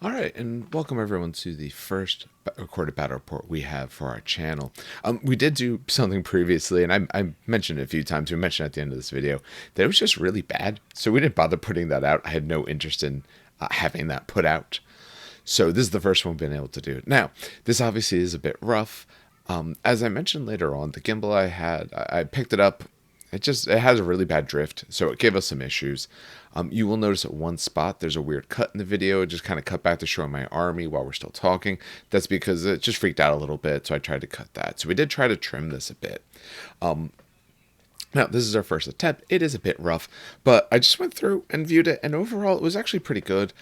All right, and welcome everyone to the first recorded battle report we have for our channel. We did do something previously, and I mentioned it a few times. We mentioned at the end of this video that it was just really bad, so we didn't bother putting that out. I had no interest in having that put out. So this is the first one we've been able to do. Now, this obviously is a bit rough. As I mentioned later on, the gimbal I had, I picked it up. It has a really bad drift, so it gave us some issues. You will notice at one spot there's a weird cut in the video. It just kind of cut back to showing my army while we're still talking. That's because it just freaked out a little bit, so I tried to cut that. So we did try to trim this a bit. Now, this is our first attempt. It is a bit rough, but I just went through and viewed it, and overall it was actually pretty good.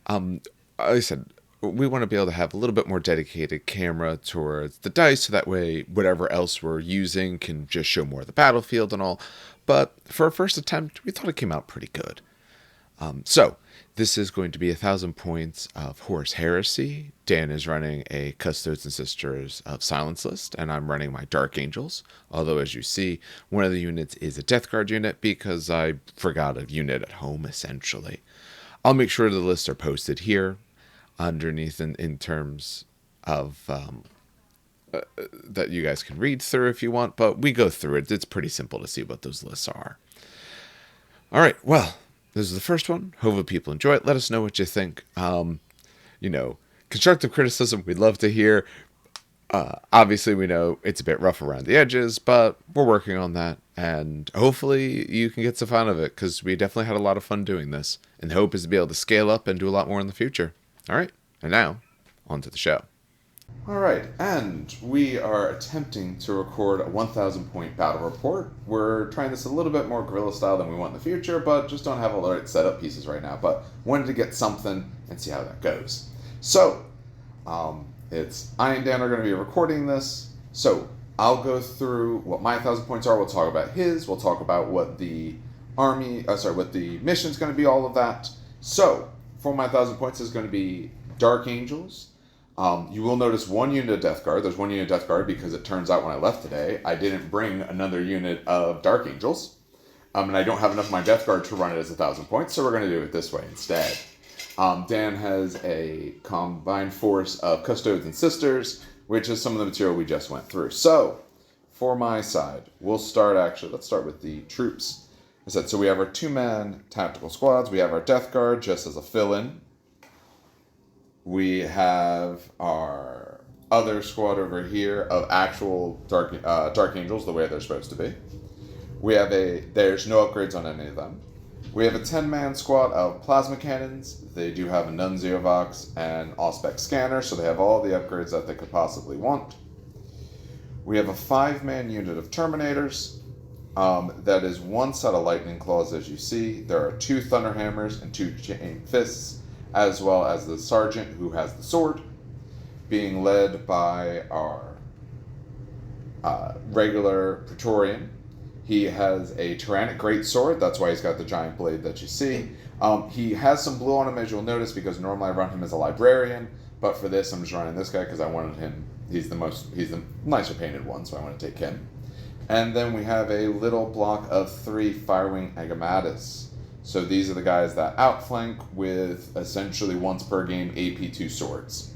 Like I said, we want to be able to have a little bit more dedicated camera towards the dice, so that way whatever else we're using can just show more of the battlefield and all. But for our first attempt, we thought it came out pretty good. So this is going to be 1,000 points of Horus Heresy. Dan is running a Custodes and Sisters of Silence list, and I'm running my Dark Angels. Although, as you see, one of the units is a Death Guard unit because I forgot a unit at home, essentially. I'll make sure the lists are posted here underneath in terms of that you guys can read through if you want, but we go through it. It's pretty simple to see what those lists are. All right, well, this is the first one. Hope people enjoy it. Let us know what you think. Constructive criticism we'd love to hear. Obviously, we know it's a bit rough around the edges, but we're working on that, and hopefully you can get some fun of it, because we definitely had a lot of fun doing this, and the hope is to be able to scale up and do a lot more in the future. All right, and now, on to the show. All right, and we are attempting to record a 1,000 point battle report. We're trying this a little bit more guerrilla style than we want in the future, but just don't have all the right setup pieces right now. But wanted to get something and see how that goes. So, it's I and Dan are going to be recording this. So I'll go through what my 1,000 points are. We'll talk about his. We'll talk about what the what the mission's going to be. All of that. So for my 1,000 points is going to be Dark Angels. You will notice one unit of Death Guard. There's one unit of Death Guard because it turns out when I left today, I didn't bring another unit of Dark Angels. And I don't have enough of my Death Guard to run it as 1,000 points, so we're going to do it this way instead. Dan has a combined force of Custodes and Sisters, which is some of the material we just went through. So, for my side, let's start with the troops. I said, so we have our 2-man tactical squads. We have our Death Guard just as a fill-in. We have our other squad over here of actual Dark Angels, the way they're supposed to be. There's no upgrades on any of them. We have a 10-man squad of plasma cannons. They do have a nuncio-vox and auspex scanner, so they have all the upgrades that they could possibly want. We have a 5-man unit of Terminators. That is one set of lightning claws, as you see. There are 2 thunderhammers and 2 chainfists, as well as the sergeant who has the sword, being led by our regular Praetorian. He has a terranic greatsword. That's why he's got the giant blade that you see. He has some blue on him, as you'll notice, because normally I run him as a librarian, but for this I'm just running this guy because I wanted him. He's the nicer painted one, so I want to take him. And then we have a little block of 3 Firewing Agamatus. So these are the guys that outflank with essentially once per game AP2 swords.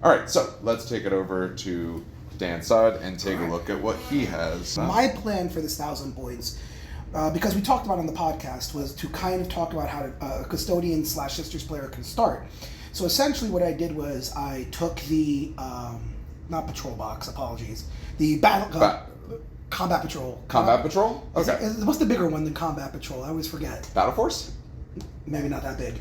Alright, so let's take it over to Dan's side and take a look at what he has. My plan for this 1,000 points, because we talked about on the podcast, was to kind of talk about how a Custodian/Sisters player can start. So essentially what I did was I took the, not patrol box, apologies, the Combat Patrol. Combat Patrol? Okay. What's the bigger one than Combat Patrol? I always forget. Battle Force? Maybe not that big.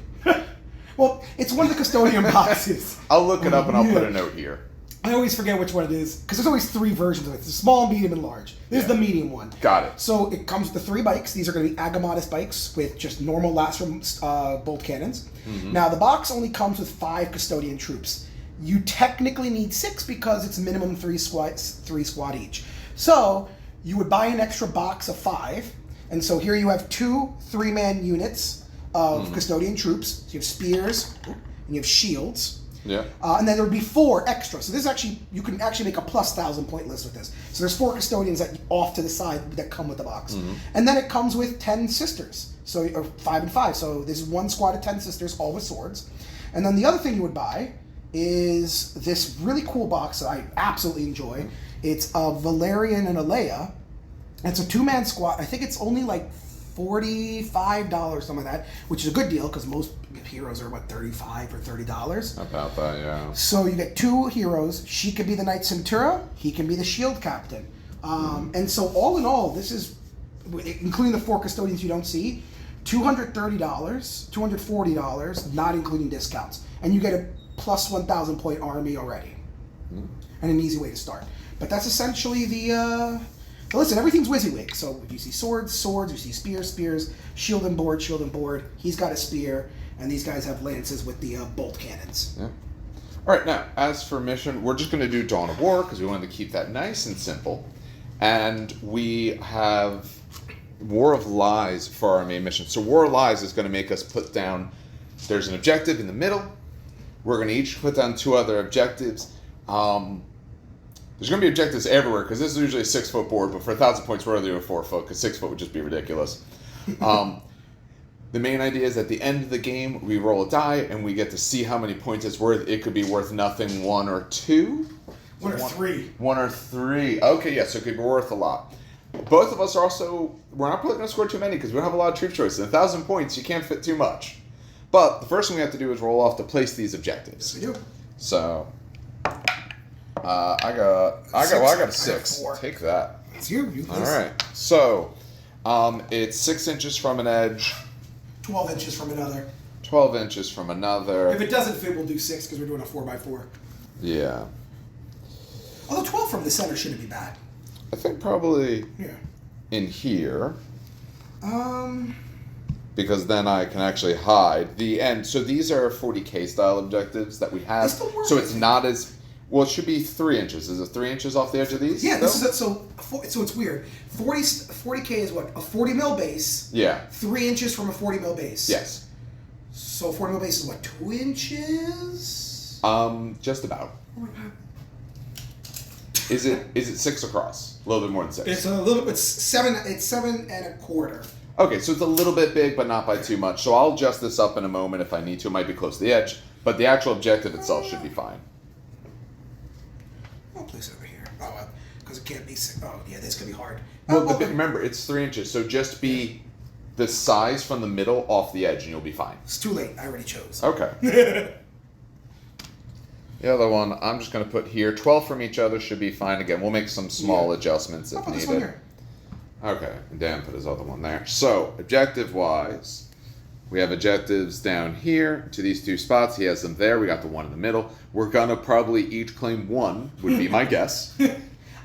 Well, it's one of the Custodian boxes. I'll look it up and I'll put a note here. I always forget which one it is, because there's always 3 versions of it. There's small, medium, and large. This is the medium one. Got it. So it comes with the 3 bikes. These are going to be Agamatus bikes with just normal Lastrum bolt cannons. Mm-hmm. Now, the box only comes with 5 Custodian troops. You technically need 6 because it's minimum 3 squad each. So you would buy an extra box of 5, and so here you have 2 3-man units of Custodian troops. So you have spears, and you have shields. Yeah. And then there would be 4 extra. So this is actually, you can actually make a plus 1,000 point list with this. So there's 4 Custodians that off to the side that come with the box. Mm-hmm. And then it comes with 10 sisters. So, or 5 and 5. So there's one squad of 10 sisters, all with swords. And then the other thing you would buy is this really cool box that I absolutely enjoy. It's a Valerian and a Leia. It's a 2-man squad. I think it's only like $45, something like that, which is a good deal because most heroes are, what, $35 or $30? About that, yeah. So you get 2 heroes. She could be the Knight Centura. He can be the Shield Captain. And so all in all, this is, including the 4 Custodians you don't see, $230, $240, not including discounts. And you get a plus 1,000 point army already. And an easy way to start. But that's essentially the listen, everything's WYSIWYG. So if you see swords, swords, you see spears, spears, shield and board, shield and board. He's got a spear, and these guys have lances with the bolt cannons. Yeah. All right, now, as for mission, we're just going to do Dawn of War, because we wanted to keep that nice and simple. And we have War of Lies for our main mission. So War of Lies is going to make us put down, there's an objective in the middle. We're going to each put down 2 other objectives. There's going to be objectives everywhere, because this is usually a 6-foot board, but for 1,000 points, we're going to do a 4-foot, because 6 foot would just be ridiculous. The main idea is at the end of the game, we roll a die, and we get to see how many points it's worth. It could be worth nothing, 1 or 2. 1 or 3. 1 or 3. Okay, yeah, so it could be worth a lot. Both of us are also, we're not probably going to score too many, because we don't have a lot of troop choices. 1,000 points, you can't fit too much. But the first thing we have to do is roll off to place these objectives. Yes, we do. So... I got a 6. Take that. It's you. All right. So, it's 6 inches from an edge. 12 inches from another. 12 inches from another. If it doesn't fit, we'll do 6 because we're doing a 4x4. Yeah. Although 12 from the center shouldn't be bad. I think probably in here. Because then I can actually hide the end. So these are 40k style objectives that we have. So it's not as... Well, it should be 3 inches. Is it 3 inches off the edge of these? Yeah, this is it. So it's weird. 40k is what? A 40 mil base. Yeah. 3 inches from a 40 mil base. Yes. So 40 mil base is what? 2 inches? Just about. Oh my god. Is it 6 across? A little bit more than 6. It's a little bit. It's 7. It's 7 1/4. Okay, so it's a little bit big, but not by too much. So I'll adjust this up in a moment if I need to. It might be close to the edge, but the actual objective itself should be fine. I'll place it over here. Oh, because it can't be. Oh, yeah, this could be hard. Well, remember, it's 3 inches, so just be the size from the middle off the edge, and you'll be fine. It's too late. I already chose. Okay. The other one, I'm just going to put here. 12 from each other should be fine. Again, we'll make some small adjustments if I'll put needed. this one here. Okay, and Dan put his other one there. So, objective-wise, we have objectives down here to these 2 spots. He has them there. We got the one in the middle. We're going to probably each claim 1, would be my guess.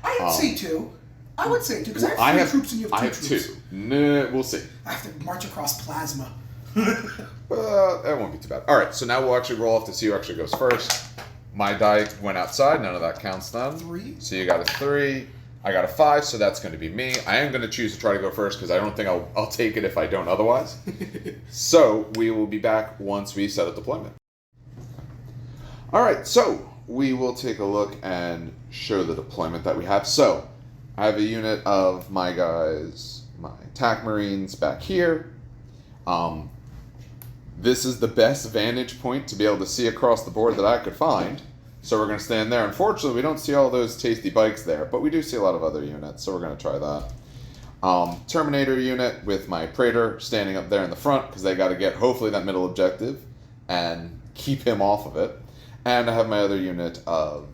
I would say 2. I would say 2, because I have 3 troops and you have 2 troops. I have 2. No, we'll see. I have to march across plasma. That won't be too bad. All right, so now we'll actually roll off to see who actually goes first. My die went outside. None of that counts then. 3. So you got a 3. I got a 5, so that's going to be me. I am going to choose to try to go first because I don't think I'll take it if I don't otherwise. So we will be back once we set up deployment. All right, so we will take a look and show the deployment that we have. So I have a unit of my guys, my attack marines back here. This is the best vantage point to be able to see across the board that I could find. So we're going to stand there. Unfortunately, we don't see all those tasty bikes there, but we do see a lot of other units, so we're going to try that. Terminator unit with my Praetor standing up there in the front, because they got to get, hopefully, that middle objective and keep him off of it. And I have my other unit of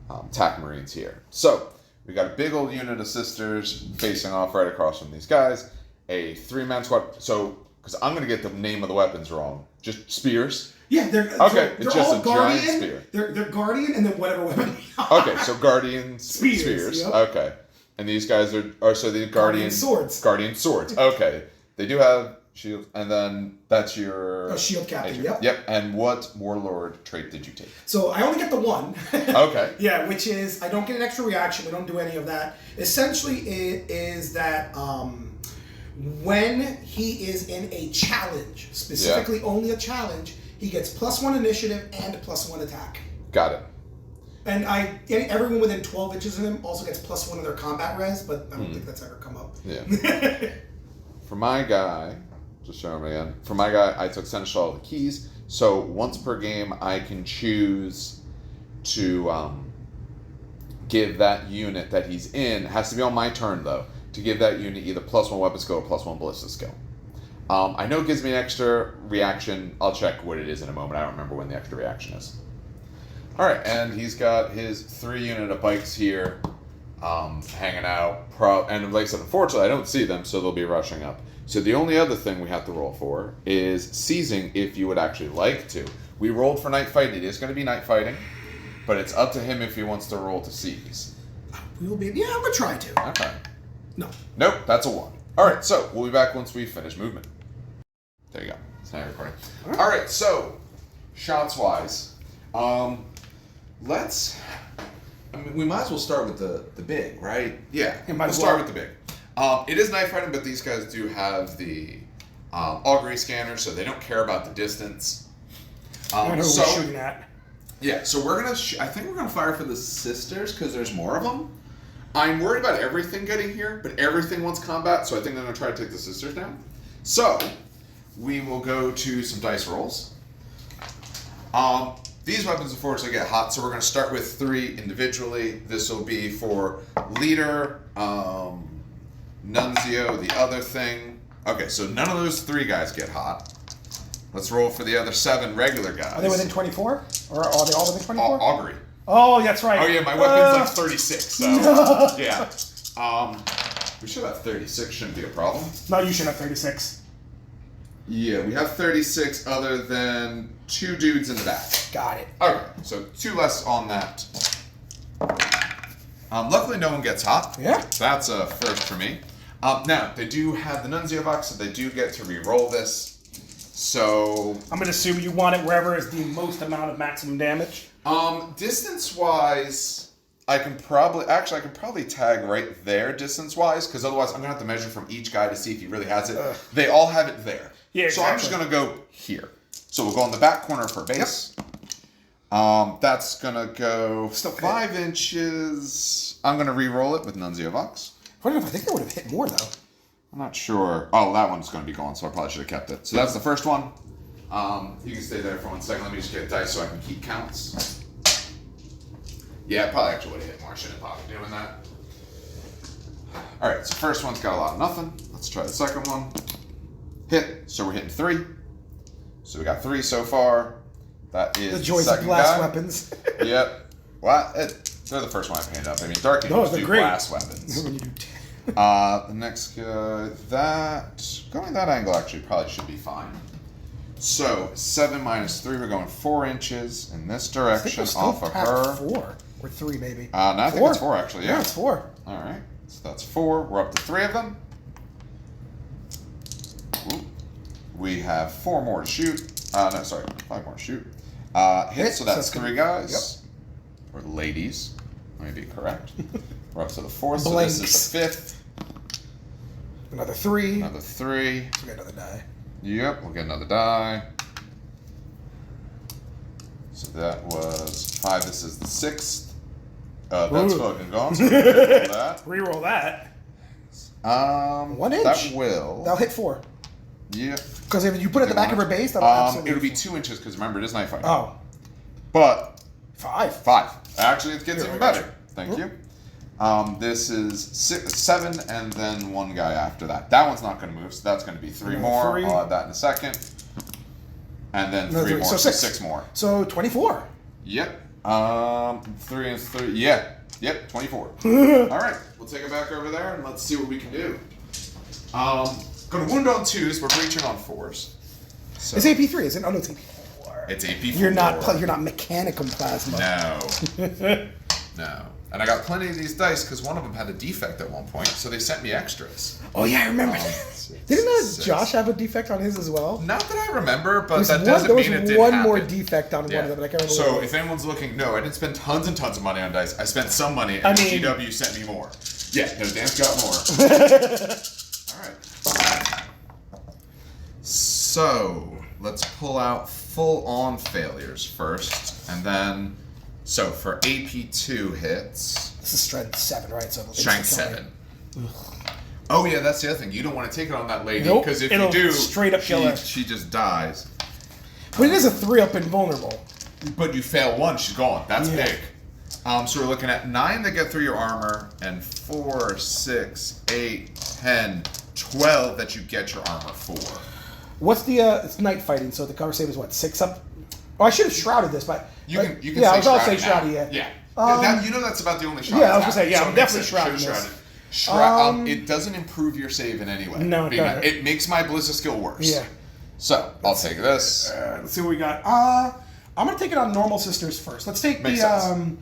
attack marines here. So we got a big old unit of sisters facing off right across from these guys. A 3-man squad. So, because I'm going to get the name of the weapons wrong. Just spears. Yeah, they're it's just all a guardian. giant spear. They're guardian and then whatever weapon. Okay, so guardians spears. Yep. Okay, and these guys are so the guardian swords. Guardian swords. Okay, they do have shield, and then that's your shield captain. agent. Yep. And what warlord trait did you take? So I only get the 1. Okay. Yeah, which is I don't get an extra reaction. We don't do any of that. Essentially, it is that when he is in a challenge, specifically only a challenge, he gets +1 initiative and +1 attack. Got it. And everyone within 12 inches of him also gets +1 of their combat res, but I don't think that's ever come up. Yeah. For my guy, just show him again. For my guy, I took Seneschal of the Keys. So once per game, I can choose to give that unit that he's in, has to be on my turn though, to give that unit either +1 weapon skill or +1 ballista skill. I know it gives me an extra reaction. I'll check what it is in a moment. I don't remember when the extra reaction is. Alright, and he's got his 3 unit of bikes here, hanging out. And like I said, unfortunately, I don't see them, so they'll be rushing up. So the only other thing we have to roll for is seizing, if you would actually like to. We rolled for night fight. It is going to be night fighting, but it's up to him if he wants to roll to seize. We'll be. Yeah, I'm gonna try to. Okay. No. Nope, that's a 1. Alright, so we'll be back once we finish movement. There you go. It's not recording. Alright, so shots-wise, let's... I mean, we might as well start with the big, right? Yeah, we'll start with the big. It is night fighting, but these guys do have the augury scanner, so they don't care about the distance. I know who we're shooting at. Yeah, so we're gonna. I think we're gonna fire for the sisters because there's more of them. I'm worried about everything getting here, but everything wants combat, so I think I'm gonna try to take the sisters down. So we will go to some dice rolls. These weapons, unfortunately, get hot, so we're going to start with 3 individually. This will be for leader, nuncio, the other thing. Okay, so none of those 3 guys get hot. Let's roll for the other 7 regular guys. Are they within 24? Or are they all within 24? Augury. Oh, that's right. Oh, yeah, my weapon's like 36, so... yeah. We should have 36, shouldn't be a problem. No, you should have 36. Yeah, we have 36 other than 2 dudes in the back. Got it. Okay, so 2 less on that. Luckily, no one gets hot. Yeah. That's a first for me. Now, they do have the nuncio-vox, so they do get to re-roll this. So... I'm going to assume you want it wherever is the most amount of maximum damage. Distance-wise, I can probably tag right there distance-wise, because otherwise I'm going to have to measure from each guy to see if he really has it. They all have it there. Yeah, exactly. So I'm just going to go here. So we'll go on the back corner for base. Yep. That's going to go 5 inches. I'm going to re-roll it with nuncio-vox. I think they would have hit more, though. I'm not sure. Oh, that one's going to be gone, so I probably should have kept it. So that's the first one. You can stay there for 1 second. Let me just get dice so I can keep counts. Yeah, I probably actually would have hit more. I shouldn't have probably doing that. Alright, so first one's got a lot of nothing. Let's try the second one. Hit. So we're hitting 3. So we got 3 so far. That is the joys the of blast guy. Weapons. Yep. Well, they're the first one I painted up. I mean, Dark Angels do blast weapons. When you do the next guy, going that angle actually probably should be fine. So 7 minus 3, we're going 4 inches in this direction off of her. 4 or 3 maybe. No, I think it's 4 actually. Yeah, it's 4. All right, so that's 4. We're up to 3 of them. Ooh. We have 4 more to shoot. No, sorry, 5 more to shoot. Hit. So that's 3 guys. Yep. Or ladies. Let me be correct. We're up to the 4th. So this is the 5th. Another 3. Another 3. So we get another die. Yep, we'll get another die. So that was 5. This is the 6th. That's fucking gone. So reroll that. Reroll that. 1 inch. That will. That'll hit 4. Yeah. Because if you put it at the back of her base, that'll absolutely. It'll be 2 inches because remember it is night fighting. Oh. But. 5. Actually, it gets even better. Thank you. This is 7, and then 1 guy after that. That one's not going to move, so that's going to be 3 more. 3. I'll add that in a second. And then 3 more, so 6 more. So 24. Yep. 3 and 3. Yeah. Yep, 24. All right, we'll take it back over there, and let's see what we can do. Going to wound on 2s, we're breaching on 4s. So. It's AP3, isn't it? Oh, no, it's AP4. It's AP4. You're not mechanical plasma. No. No. And I got plenty of these dice because one of them had a defect at one point, so they sent me extras. Oh, yeah, I remember that. Didn't Josh have a defect on his as well? Not that I remember, but that doesn't mean it didn't happen. There was one more defect on one of them, but I can't remember. So if anyone's looking, no, I didn't spend tons and tons of money on dice. I spent some money, and GW sent me more. Yeah, no, Dan's got more. All right. So let's pull out full-on failures first, and then... So for AP2 hits... This is strength 7, right? So strength 7. Oh yeah, that's the other thing. You don't want to take it on that lady, because if you do, straight up kill her. She just dies. But it is a 3-up invulnerable. But you fail one, she's gone. That's Yeah. big. So we're looking at 9 that get through your armor, and 4, 6, 8, 10, 12 that you get your armor for. What's the it's night fighting, so the cover save is what, 6 up? Oh, I should have shrouded this, but You can yeah, say I was gonna say shrouded. shrouded, yeah. That, you know that's about the only shroud. Yeah, I was gonna say, yeah, So I'm it makes definitely sense. shrouding this. It doesn't improve your save in any way. No, it doesn't. It makes my Blizzard skill worse. Yeah. So I'll take this. Let's see what we got. I'm gonna take it on normal sisters first. Let's take Makes the sense.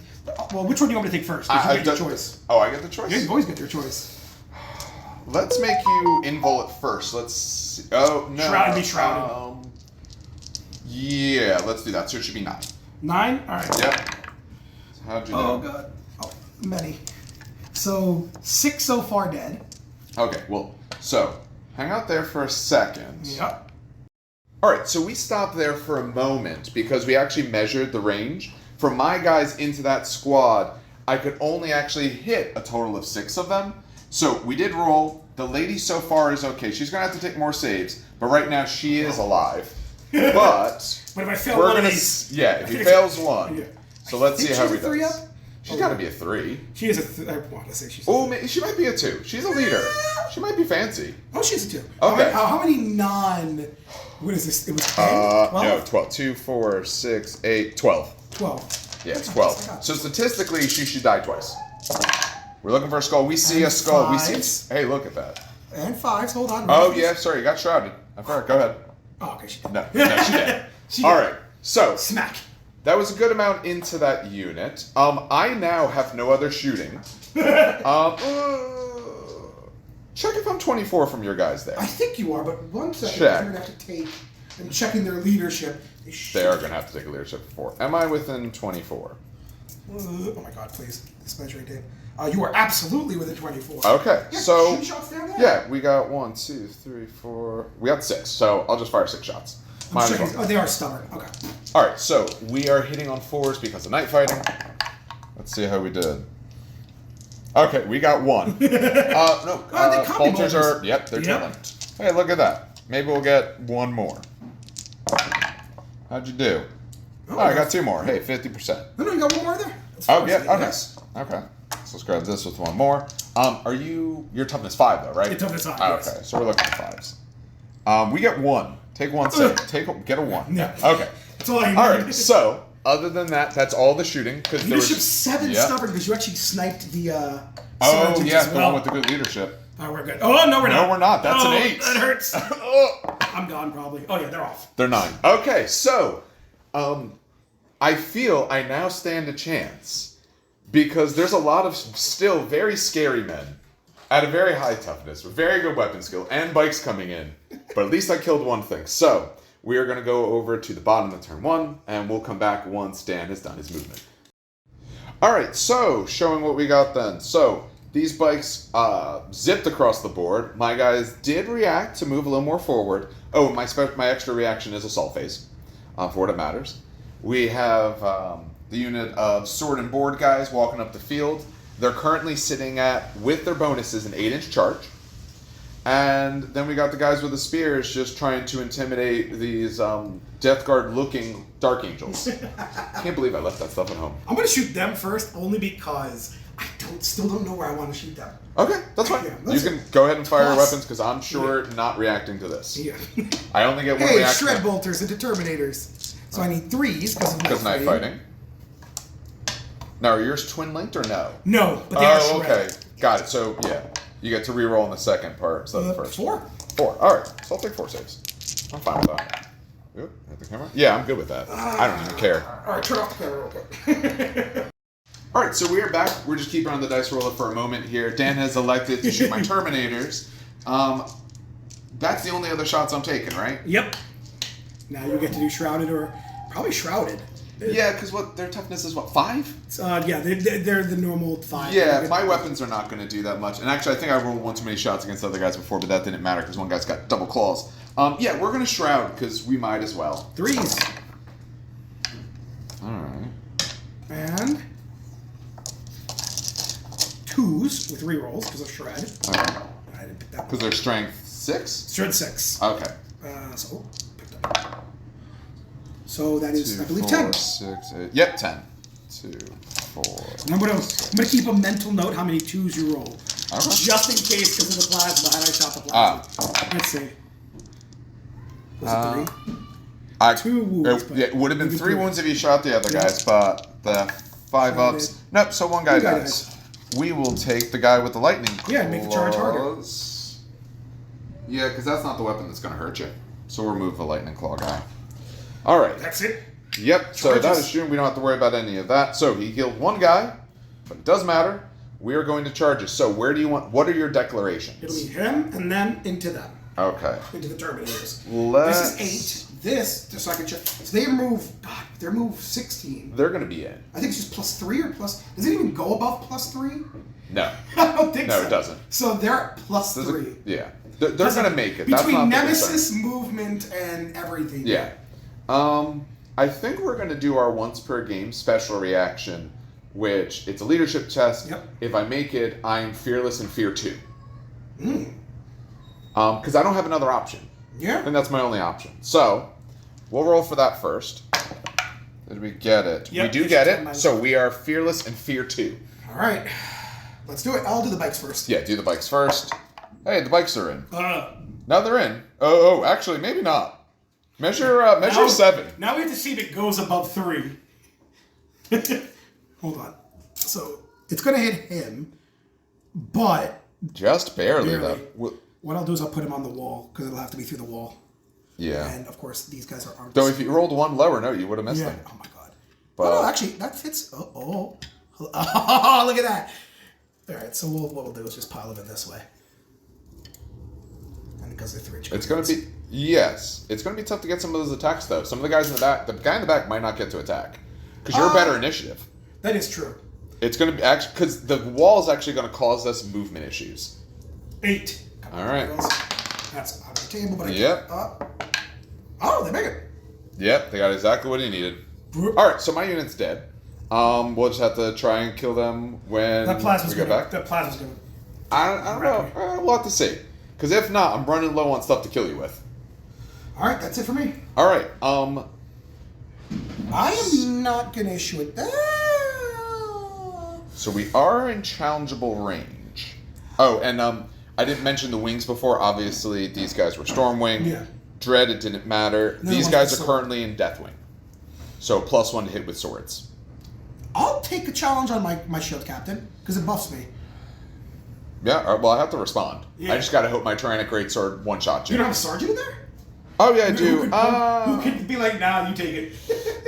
well, which one do you want me to take first? 'Cause you get your choice. Oh, I get the choice. Yeah, you always get your choice. Let's make you invul it first. Let's see. Oh no. Shrouded, be shrouded. Yeah, let's do that. So it should be 9. 9? All right. Yep. So how'd you do? Oh god. Oh, many. So 6 so far dead. Okay, well, so hang out there for a second. Yep. All right, so we stopped there for a moment because we actually measured the range. For my guys into that squad, I could only actually hit a total of 6 of them. So we did roll. The lady so far is okay. She's going to have to take more saves, but right now she is alive. But But if I fail we're one of gonna these, yeah, if he fails one. Yeah. So let's see how he she's a 3 does. up? She's got to be a 3. She is a I want to say she's. Oh, she might be a 2. She's a leader. She might be fancy. Oh, she's a 2. Okay. How many non? What is this? It was 10. 12? No, 12. 2, 4, 6, 8, 12. 12. Yeah, That's it's not 12. bad, I got So statistically, she should die twice. We're looking for a skull. We see And a skull. We 5s. see. Hey, look at that. And 5s. Hold on. Oh yeah, sorry, you got shrouded. I forgot. Go ahead. Oh, okay. She did. No, she did. She All did. right. So Smack. that was a good amount into that unit. I now have no other shooting. Check if I'm 24 from your guys there. I think you are, but one second. Check. You're gonna have to take and checking their leadership. They are going to have to take a leadership for 4. Am I within 24? Oh my god! Please, this measuring tape. You are absolutely within 24. Okay, Yeah, so shoot shots down there. yeah, we got 1, 2, 3, 4. We got 6, so I'll just fire 6 shots. I'm Might as checking. well. Oh, they are stubborn. Okay. All right, so we are hitting on 4s because of night fighting. Let's see how we did. Okay, we got 1. They copy bolters bolters. are. Yep, they're Yep. linked. Hey, look at that. Maybe we'll get 1 more. How'd you do? Oh, I got 2 more. Hey, 50%. No, you got one more there. That's Oh fine. yeah. Oh nice. Okay. So let's grab this with 1 more. Are you're toughness 5 though, right? Yeah, toughness 5, Oh, yes. okay, so we're looking at 5s. We get 1. Take 1 save. Get a 1. Yeah. Okay. That's all I need. All right. So other than that, that's all the shooting because Leadership 7 yeah. stubborn because you actually sniped the. Oh sergeant yeah, as the well. one with the good leadership. Oh, we're good. Oh no, we're not. No, we're not. That's an 8. That hurts. Oh. I'm gone probably. Oh yeah, they're off. They're 9. Okay, so I feel I now stand a chance because there's a lot of still very scary men at a very high toughness with very good weapon skill and bikes coming in. But at least I killed one thing. So we are going to go over to the bottom of turn 1 and we'll come back once Dan has done his movement. All right, so showing what we got then. So these bikes zipped across the board. My guys did react to move a little more forward. Oh, my extra reaction is assault phase for what it matters. We have the unit of sword and board guys walking up the field. They're currently sitting at, with their bonuses, an 8-inch charge. And then we got the guys with the spears just trying to intimidate these Death Guard looking Dark Angels. Can't believe I left that stuff at home. I'm gonna shoot them first only because I still don't know where I want to shoot them. Okay, that's fine. Yeah, You can go ahead and fire your Plus- weapons because I'm sure not reacting to this. Yeah. I only get 1 Hey, reaction. shred bolters into terminators. So I need 3s because of Because night night fighting. fighting. Now, are yours twin linked or no? No, but they are Oh, shred. okay. Got it. So, yeah. You get to reroll in the second part instead of the first. 4. 4. All right. So I'll take 4 saves. I'm fine with that. Oop, hit the camera? Yeah, I'm good with that. I don't even care. All right, turn off the camera real quick. All right, so we are back. We're just keeping on the dice roller for a moment here. Dan has elected to shoot my Terminators. That's the only other shots I'm taking, right? Yep. Now you get to do shrouded or probably shrouded. Yeah, because their toughness is 5? Yeah, they're the normal 5. Yeah, my weapons are not going to do that much. And actually, I think I rolled 1 too many shots against other guys before, but that didn't matter because one guy's got double claws. Yeah, we're going to shroud because we might as well. 3s. All right. And 2s with rerolls because of shred. Okay. I didn't pick that Because one. they're strength 6? Shred 6. Okay. So picked up. So that is, 2, I believe, 4, 10. 6, 8. Yep, 10. 2, 4. I'm going to keep a mental note how many 2s you roll. Okay. Just in case, because of the plasma, and I shot the plasma. Let's see. Was it 3? 2 wounds. It would have been 3 wounds if you shot the other guys, but the 5 ups. Nope, so one guy dies. We will take the guy with the lightning claws. Yeah, make the charge harder. Yeah, because that's not the weapon that's going to hurt you. So we'll remove the lightning claw guy. All right. That's it? Yep, so that is true. We don't have to worry about any of that. So he killed one guy, but it does matter. We are going to charge us. So where do you want, what are your declarations? It'll be him and then into them. Okay. Into the Terminators. This is 8. This, just so I can check. So they move, God, they're move 16. They're going to be in. I think it's just +3 or plus, does it even go above +3? No. I don't think so. No, it doesn't. So they're at +3. Yeah. They're going to make it. Between That's not Nemesis, movement, and everything. Yeah. I think we're going to do our once per game special reaction, which it's a leadership test. Yep. If I make it, I'm fearless in fear 2. Because I don't have another option. Yeah. And that's my only option. So, we'll roll for that first. Did we get it? Yep, we do get it. So we are fearless in fear 2. All right. Let's do it. I'll do the bikes first. Yeah, do the bikes first. Hey, the bikes are in. Now they're in. Oh, actually, maybe not. Measure 7. Now we have to see if it goes above 3. Hold on. So it's going to hit him, but just barely. Though. What I'll do is I'll put him on the wall because it'll have to be through the wall. Yeah. And of course these guys are armed. Though if you rolled one lower, no, you would have missed them. Oh my god. But no, actually that fits. Oh, look at that. All right. So what we'll do is just pile them in this way. And because they're 3 inch. It's going to be. Yes, it's going to be tough to get some of those attacks, though. Some of the guys in the back, the guy in the back might not get to attack. Because you're better initiative. That is true. It's going to be, actually, because the wall is actually going to cause us movement issues. 8. All right. That's on the table, but I yep. Oh, they make it. Yep, they got exactly what he needed. All right, so my unit's dead. We'll just have to try and kill them when we get back. That plasma's going to... I don't know. We'll have to see. Because if not, I'm running low on stuff to kill you with. All right, that's it for me. All right. I am not going to issue it. So we are in challengeable range. Oh, and I didn't mention the wings before. Obviously, these guys were Stormwing. Yeah. Dread, it didn't matter. These guys are currently in Deathwing. So +1 to hit with swords. I'll take a challenge on my shield captain because it buffs me. Yeah, well, I have to respond. Yeah. I just got to hope my terranic greatsword one-shot you. You don't have a sergeant in there? Oh, yeah, I do. Who could be like, nah, you take it.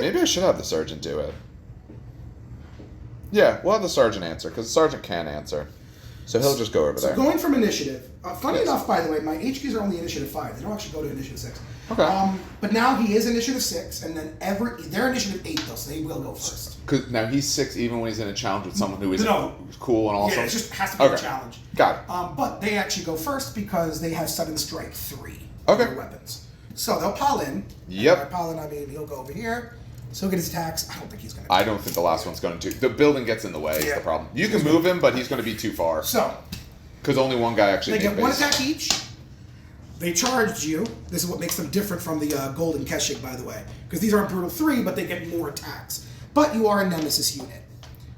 Maybe I should have the sergeant do it. Yeah, we'll have the sergeant answer, because the sergeant can answer. So he'll just go over there. Going from initiative. Funny enough, by the way, my HQs are only initiative 5. They don't actually go to initiative 6. Okay. But now he is initiative 6, and then they're initiative 8, though, so they will go first. Because now he's 6 even when he's in a challenge with someone who is cool and awesome? Yeah, it just has to be a challenge. Got it. But they actually go first because they have Sudden Strike 3 weapons. So they'll pile in. Yep. By pile in, I mean he'll go over here. So he'll get his attacks. I don't think he's going to. I don't think the last one's going to. The building gets in the way. Is the problem. You can move him, but he's going to be too far. So. Because only one guy actually. They get 1 attack each. They charged you. This is what makes them different from the Golden Keshik, by the way. Because these aren't Brutal 3, but they get more attacks. But you are a Nemesis unit.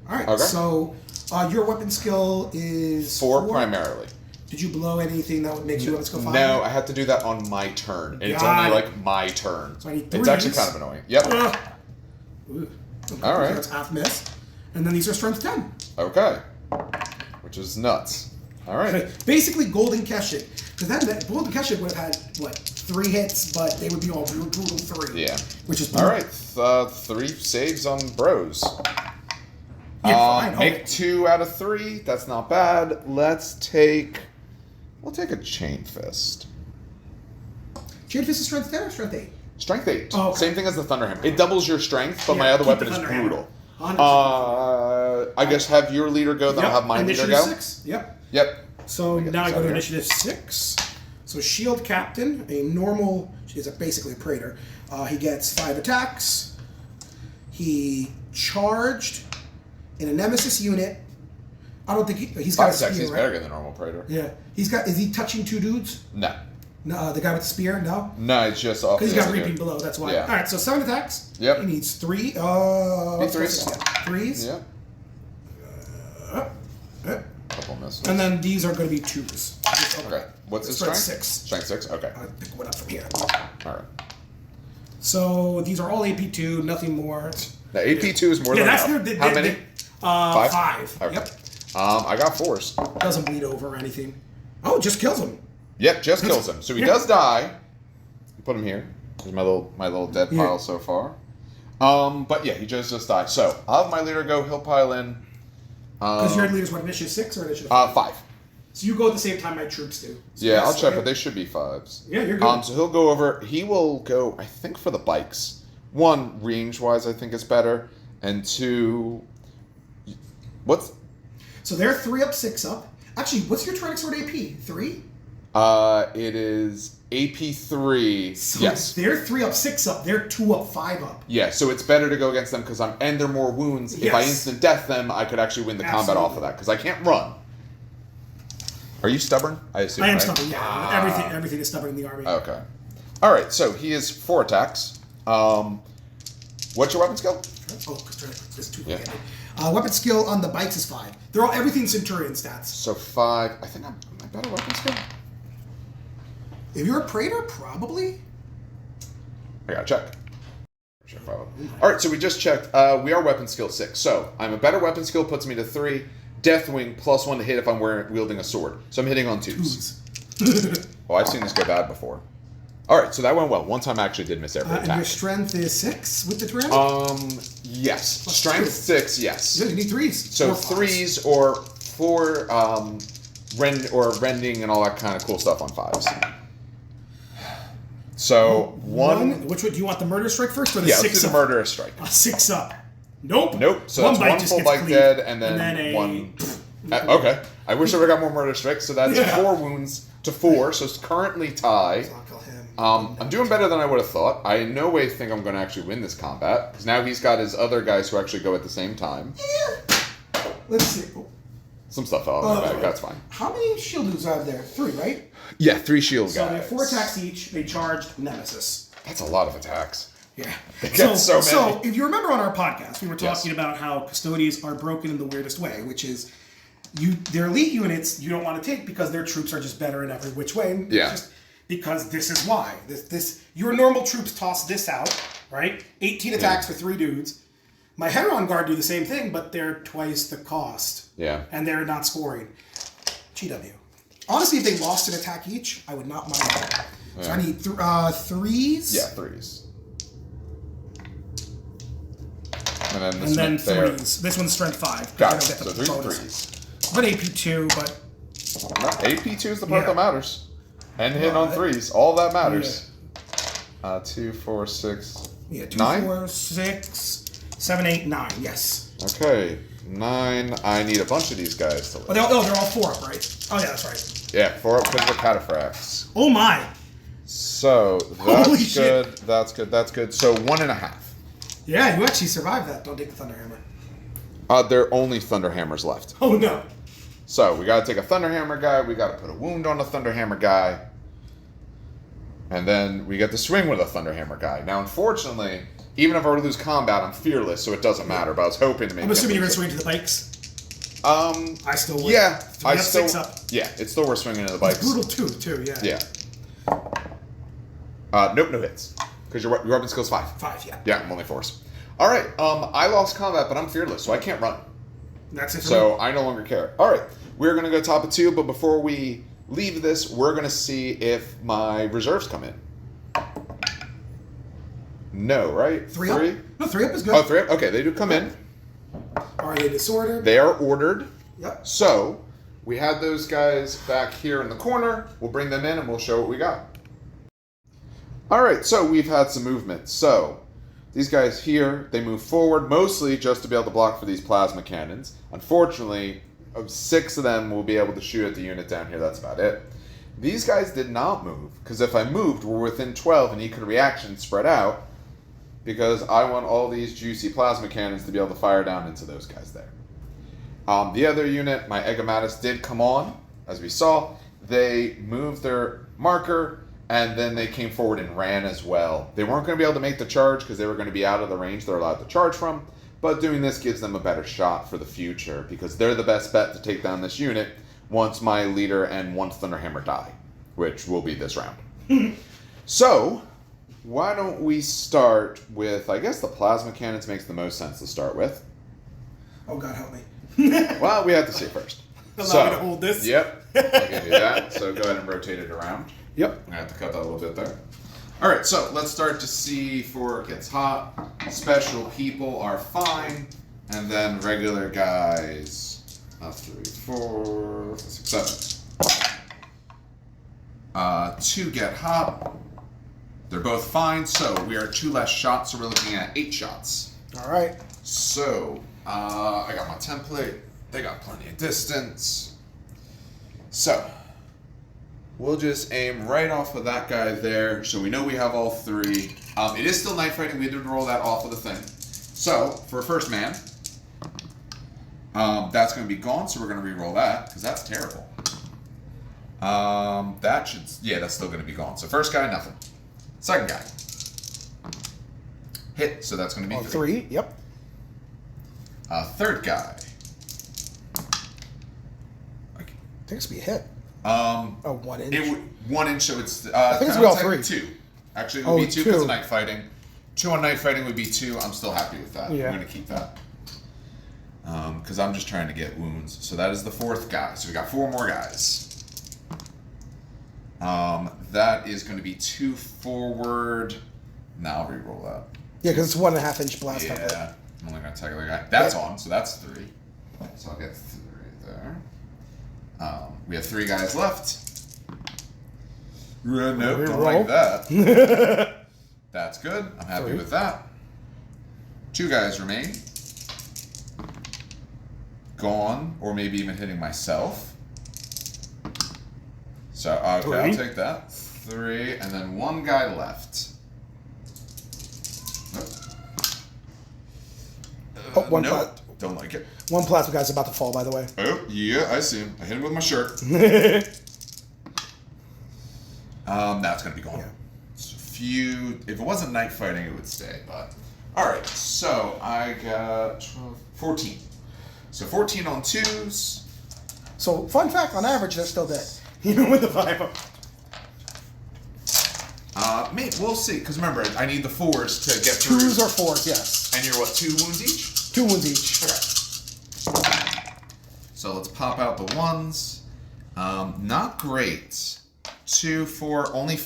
All right. Okay. So your weapon skill is 4 primarily. Did you blow anything that would make your weapon skill 5? No, I had to do that on my turn. And it's only like my turn. So I need 3. It's actually kind of annoying. Yep. Ooh. Okay, all right. So that's half miss. And then these are strength 10. Okay. Which is nuts. All right. Okay. Basically, Golden Keshik. Because that Golden Keshik would have had, 3 hits, but they would be all brutal 3. Yeah. Which is brutal. All right. 3 saves on bros. Yeah, fine. Make 2 out of 3. That's not bad. We'll take a chainfist. Chainfist is strength 10 or strength 8? Strength 8. Oh, okay. Same thing as the Thunderhammer. It doubles your strength, but my other weapon is brutal. I guess have your leader go, then I'll have my leader go. 6. Yep. So now I go to initiative 6. So shield captain, a normal, she's basically a Praetor. He gets 5 attacks. He charged in a Nemesis unit. I don't think he's got a spear, He's better than the normal Praetor. Yeah. Is he touching 2 dudes? No. No, the guy with the spear, no? No, it's just off. Because he's got reaping below, that's why. Yeah. Alright, so 7 attacks. Yep. He needs 3. threes. Threes. Yep. Couple misses. And then these are going to be 2s. Okay. What's his strength? strength? 6. Strength 6? Okay. I'll pick one up from here. Alright. So these are all AP2, nothing more. The AP2 is more than that's enough. their, How many? 5. Okay. Yep. I got 4s. Doesn't bleed over or anything. Oh, just kills him. Yep, just kills him. So he does die. Put him here. There's my little dead pile so far. But yeah, he just died. So I'll have my leader go. He'll pile in. Because your leader's what, initiative 6 or initiative 5. So you go at the same time my troops do. So Yeah, I'll check, but they should be 5s. Yeah, you're good. So he'll go over. He will go, I think, for the bikes. 1, range-wise, I think is better. And 2, what's... So they're 3 up, 6 up. Actually, what's your terranic sword AP? 3? It is AP3. So yes. They're 3 up, 6 up. They're 2 up, 5 up. Yeah, so it's better to go against them because and they're more wounds. Yes. If I instant death them, I could actually win the combat off of that because I can't run. Are you stubborn? I assume. I am right? stubborn. Yeah, everything is stubborn in the army. Okay. All right. So he is 4 attacks. What's your weapon skill? Oh, there's 2. Yeah. Weapon skill on the bikes is 5. They're all everything Centurion stats. So 5. I think I'm better weapon skill. If you're a Praetor, probably. I gotta check. Check 5. All right. So we just checked. We are weapon skill 6. So I'm a better weapon skill puts me to 3. Deathwing +1 to hit if I'm wielding a sword. So I'm hitting on 2s. Oh, I've seen this go bad before. All right, so that went well. One time I actually did miss every attack. And your strength is 6 with the terranic? Yes. Strength 6, yes. Yeah, you need 3s. So 3s or 4 rending and all that kind of cool stuff on 5s. So one. Which one do you want, the murder strike first or the 6 6 let's do up? the murderous strike. 6 up. Nope. So that's one full bike dead and then one. Okay. I wish I would have got more murder strikes. So that's 4 wounds to 4. So it's currently tie. I'm doing better than I would have thought. I in no way think I'm going to actually win this combat because now he's got his other guys who actually go at the same time. Yeah. Let's see. Some stuff fell out of my bag. That's fine. How many shield dudes are there? 3, right? Yeah, 3 shield guys. So they have 4 attacks each. They charged Nemesis. That's a lot of attacks. Yeah. So if you remember on our podcast, we were talking about how Custodes are broken in the weirdest way, which is their elite units you don't want to take because their troops are just better in every which way. Yeah. Just because this is why. Your normal troops toss this out, right? 18 attacks for 3 dudes. My Heron Guard do the same thing, but they're twice the cost. Yeah. And they're not scoring. GW. Honestly, if they lost an attack each, I would not mind that. Yeah. So I need 3s. Yeah, 3s. And then 3s. This one's strength 5. Got it. So 3 3s. But AP2, but... AP2 is the part that matters. And hit on 3s. All that matters. Yeah. 2, 4, 6, 9? 4, 6, 7, 8, 9. Yes. Okay. 9. I need a bunch of these guys to live. They're all 4 up, right? Oh, yeah, that's right. Yeah, 4 up because of the Cataphracts. Oh, my. So, that's good. That's good. That's good. So, 1.5. Yeah, you actually survived that. Don't take the Thunderhammer. There are only Thunderhammers left. Oh, no. So, we gotta take a Thunderhammer guy, we gotta put a wound on a Thunderhammer guy, and then we get to swing with a Thunderhammer guy. Now, unfortunately, even if I were to lose combat, I'm fearless, so it doesn't matter, but I was hoping to make I'm assuming you're gonna swing to the bikes? I still would. Yeah. I still... 6 up. Yeah, it's still worth swinging to the bikes. It's brutal, too, yeah. Yeah. Nope, no hits. Because your weapon skill's 5. 5, yeah. Yeah, I'm only 4s. Alright, I lost combat, but I'm fearless, so I can't run. That's it for So me. I no longer care. All right, we're going to go top of 2, but before we leave this, we're going to see if my reserves come in. No, right? 3 up? No, 3 up is good. Oh, 3 up? Okay, they do come in. Are they disordered? They are ordered. Yep. So we had those guys back here in the corner. We'll bring them in and we'll show what we got. All right, so we've had some movement. So these guys here, they move forward mostly just to be able to block for these plasma cannons. Unfortunately, 6 of them will be able to shoot at the unit down here. That's about it. These guys did not move, because if I moved, we're within 12 and he could reaction spread out, because I want all these juicy plasma cannons to be able to fire down into those guys there. The other unit, my Agamatus, did come on, as we saw. They moved their marker, And then they came forward and ran as well. They weren't going to be able to make the charge because they were going to be out of the range they're allowed to charge from. But doing this gives them a better shot for the future because they're the best bet to take down this unit once my leader and one Thunderhammer die, which will be this round. So, why don't we start with, I guess the plasma cannons makes the most sense to start with. Oh, God, help me. Well, we have to see first. Allow me to hold this. Yep, I can do that. So go ahead and rotate it around. Yep. I have to cut that a little bit there. All right, so let's start to see before it gets hot. Special people are fine, and then regular guys. 3, 4, 5, 6, 7. 2 get hot. They're both fine, so we are 2 less shots, so we're looking at 8 shots. All right. So I got my template. They got plenty of distance. So we'll just aim right off of that guy there, so we know we have all 3. It is still night fighting. We did roll that off of the thing. So for first man, that's going to be gone. So we're going to re-roll that because that's terrible. That's still going to be gone. So first guy, nothing. Second guy, hit. So that's going to be 3. Yep. Third guy. I think it's be a hit. 1 inch. 1 inch, so it's... I think it's all 3. 2. Actually, it would be 2 because of night fighting. 2 on night fighting would be 2. I'm still happy with that. Yeah. I'm going to keep that. Because I'm just trying to get wounds. So that is the 4th guy. So we got 4 more guys. That is going to be 2 forward. Now I'll re-roll that. Yeah, because it's 1.5 inch blast. Yeah. I'm only going to take the guy. That's on, so that's 3. So I'll get 3 there. We have 3 guys left. Nope, don't like that. That's good. I'm happy with that. 2 guys remain. Gone, or maybe even hitting myself. So, okay, 3. I'll take that. 3, and then 1 guy left. One nope, don't like it. 1 plasma guy's about to fall, by the way. Oh, yeah, I see him. I hit him with my shirt. That's going to be gone. Yeah. If it wasn't night fighting, it would stay, but... Alright, so I got 12, 14. So 14 on 2s. So, fun fact, on average, they're still dead. Even with the 5 up. Maybe, we'll see, because remember, I need the 4s to get through. 2s or 4s, yes. And you're what, 2 wounds each? 2 wounds each. Okay. So let's pop out the 1s. Not great. 2, 4, only...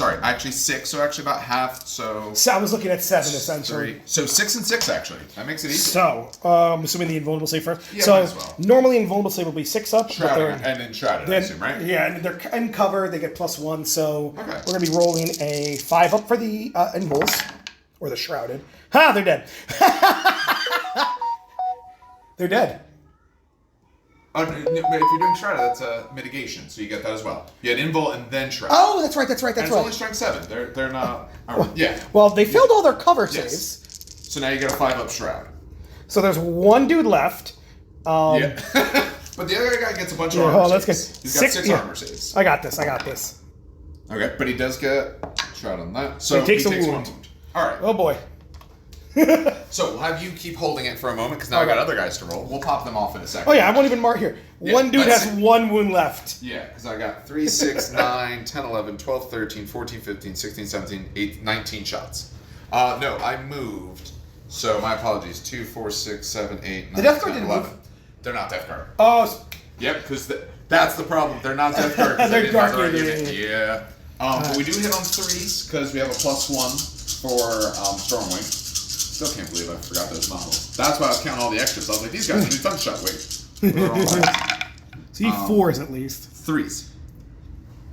actually 6, so actually about half, so... So I was looking at 7, essentially. 3. So 6 and 6, actually. That makes it easy. So, I'm assuming the invulnerable save first. Yeah, so, might as well. Normally invulnerable save will be 6 up. Shrouded, and then shrouded, I assume, right? Yeah, and they're in cover, they get +1, so Okay. we're going to be rolling a 5 up for the invuls, or the shrouded. Ha, they're dead. They're dead. If you're doing shrouded, that's a mitigation, so you get that as well. You had invul and then shrouded. Oh, that's right. And it's only strength 7. They're not... yeah. Well, they failed all their cover Yes. saves. So now you get a 5 up shroud. So there's 1 dude left. Yeah. But the other guy gets a bunch of Yeah, armor that's saves. good. He's got 6 yeah. armor saves. I got this. Okay, but he does get shroud on that. So he takes a 1 wound. wound. All right. Oh, boy. So we'll have you keep holding it for a moment, because now I got other guys to roll. We'll pop them off in a second. Oh, yeah, I won't even mark here. Yeah, 1 dude let's has see. 1 wound left. Yeah, because I got 3, 6, 9, 10, 11, 12, 13, 14, 15, 16, 17, 18, 19 shots. No, I moved. So my apologies. 2, 4, 6, 7, 8, 9, The Death Guard 10, didn't 11. move. They're not Death Guard. Oh, Yep, because that's the problem. They're not Death Guard because They're they didn't have the Dark right Unit. unit. Yeah. But we do hit on 3s because we have a +1 for Stormwing. Still can't believe I forgot those models. That's why I was counting all the extras. I was like, these guys can do thunder shot. Wait. so you need 4s at least. 3s.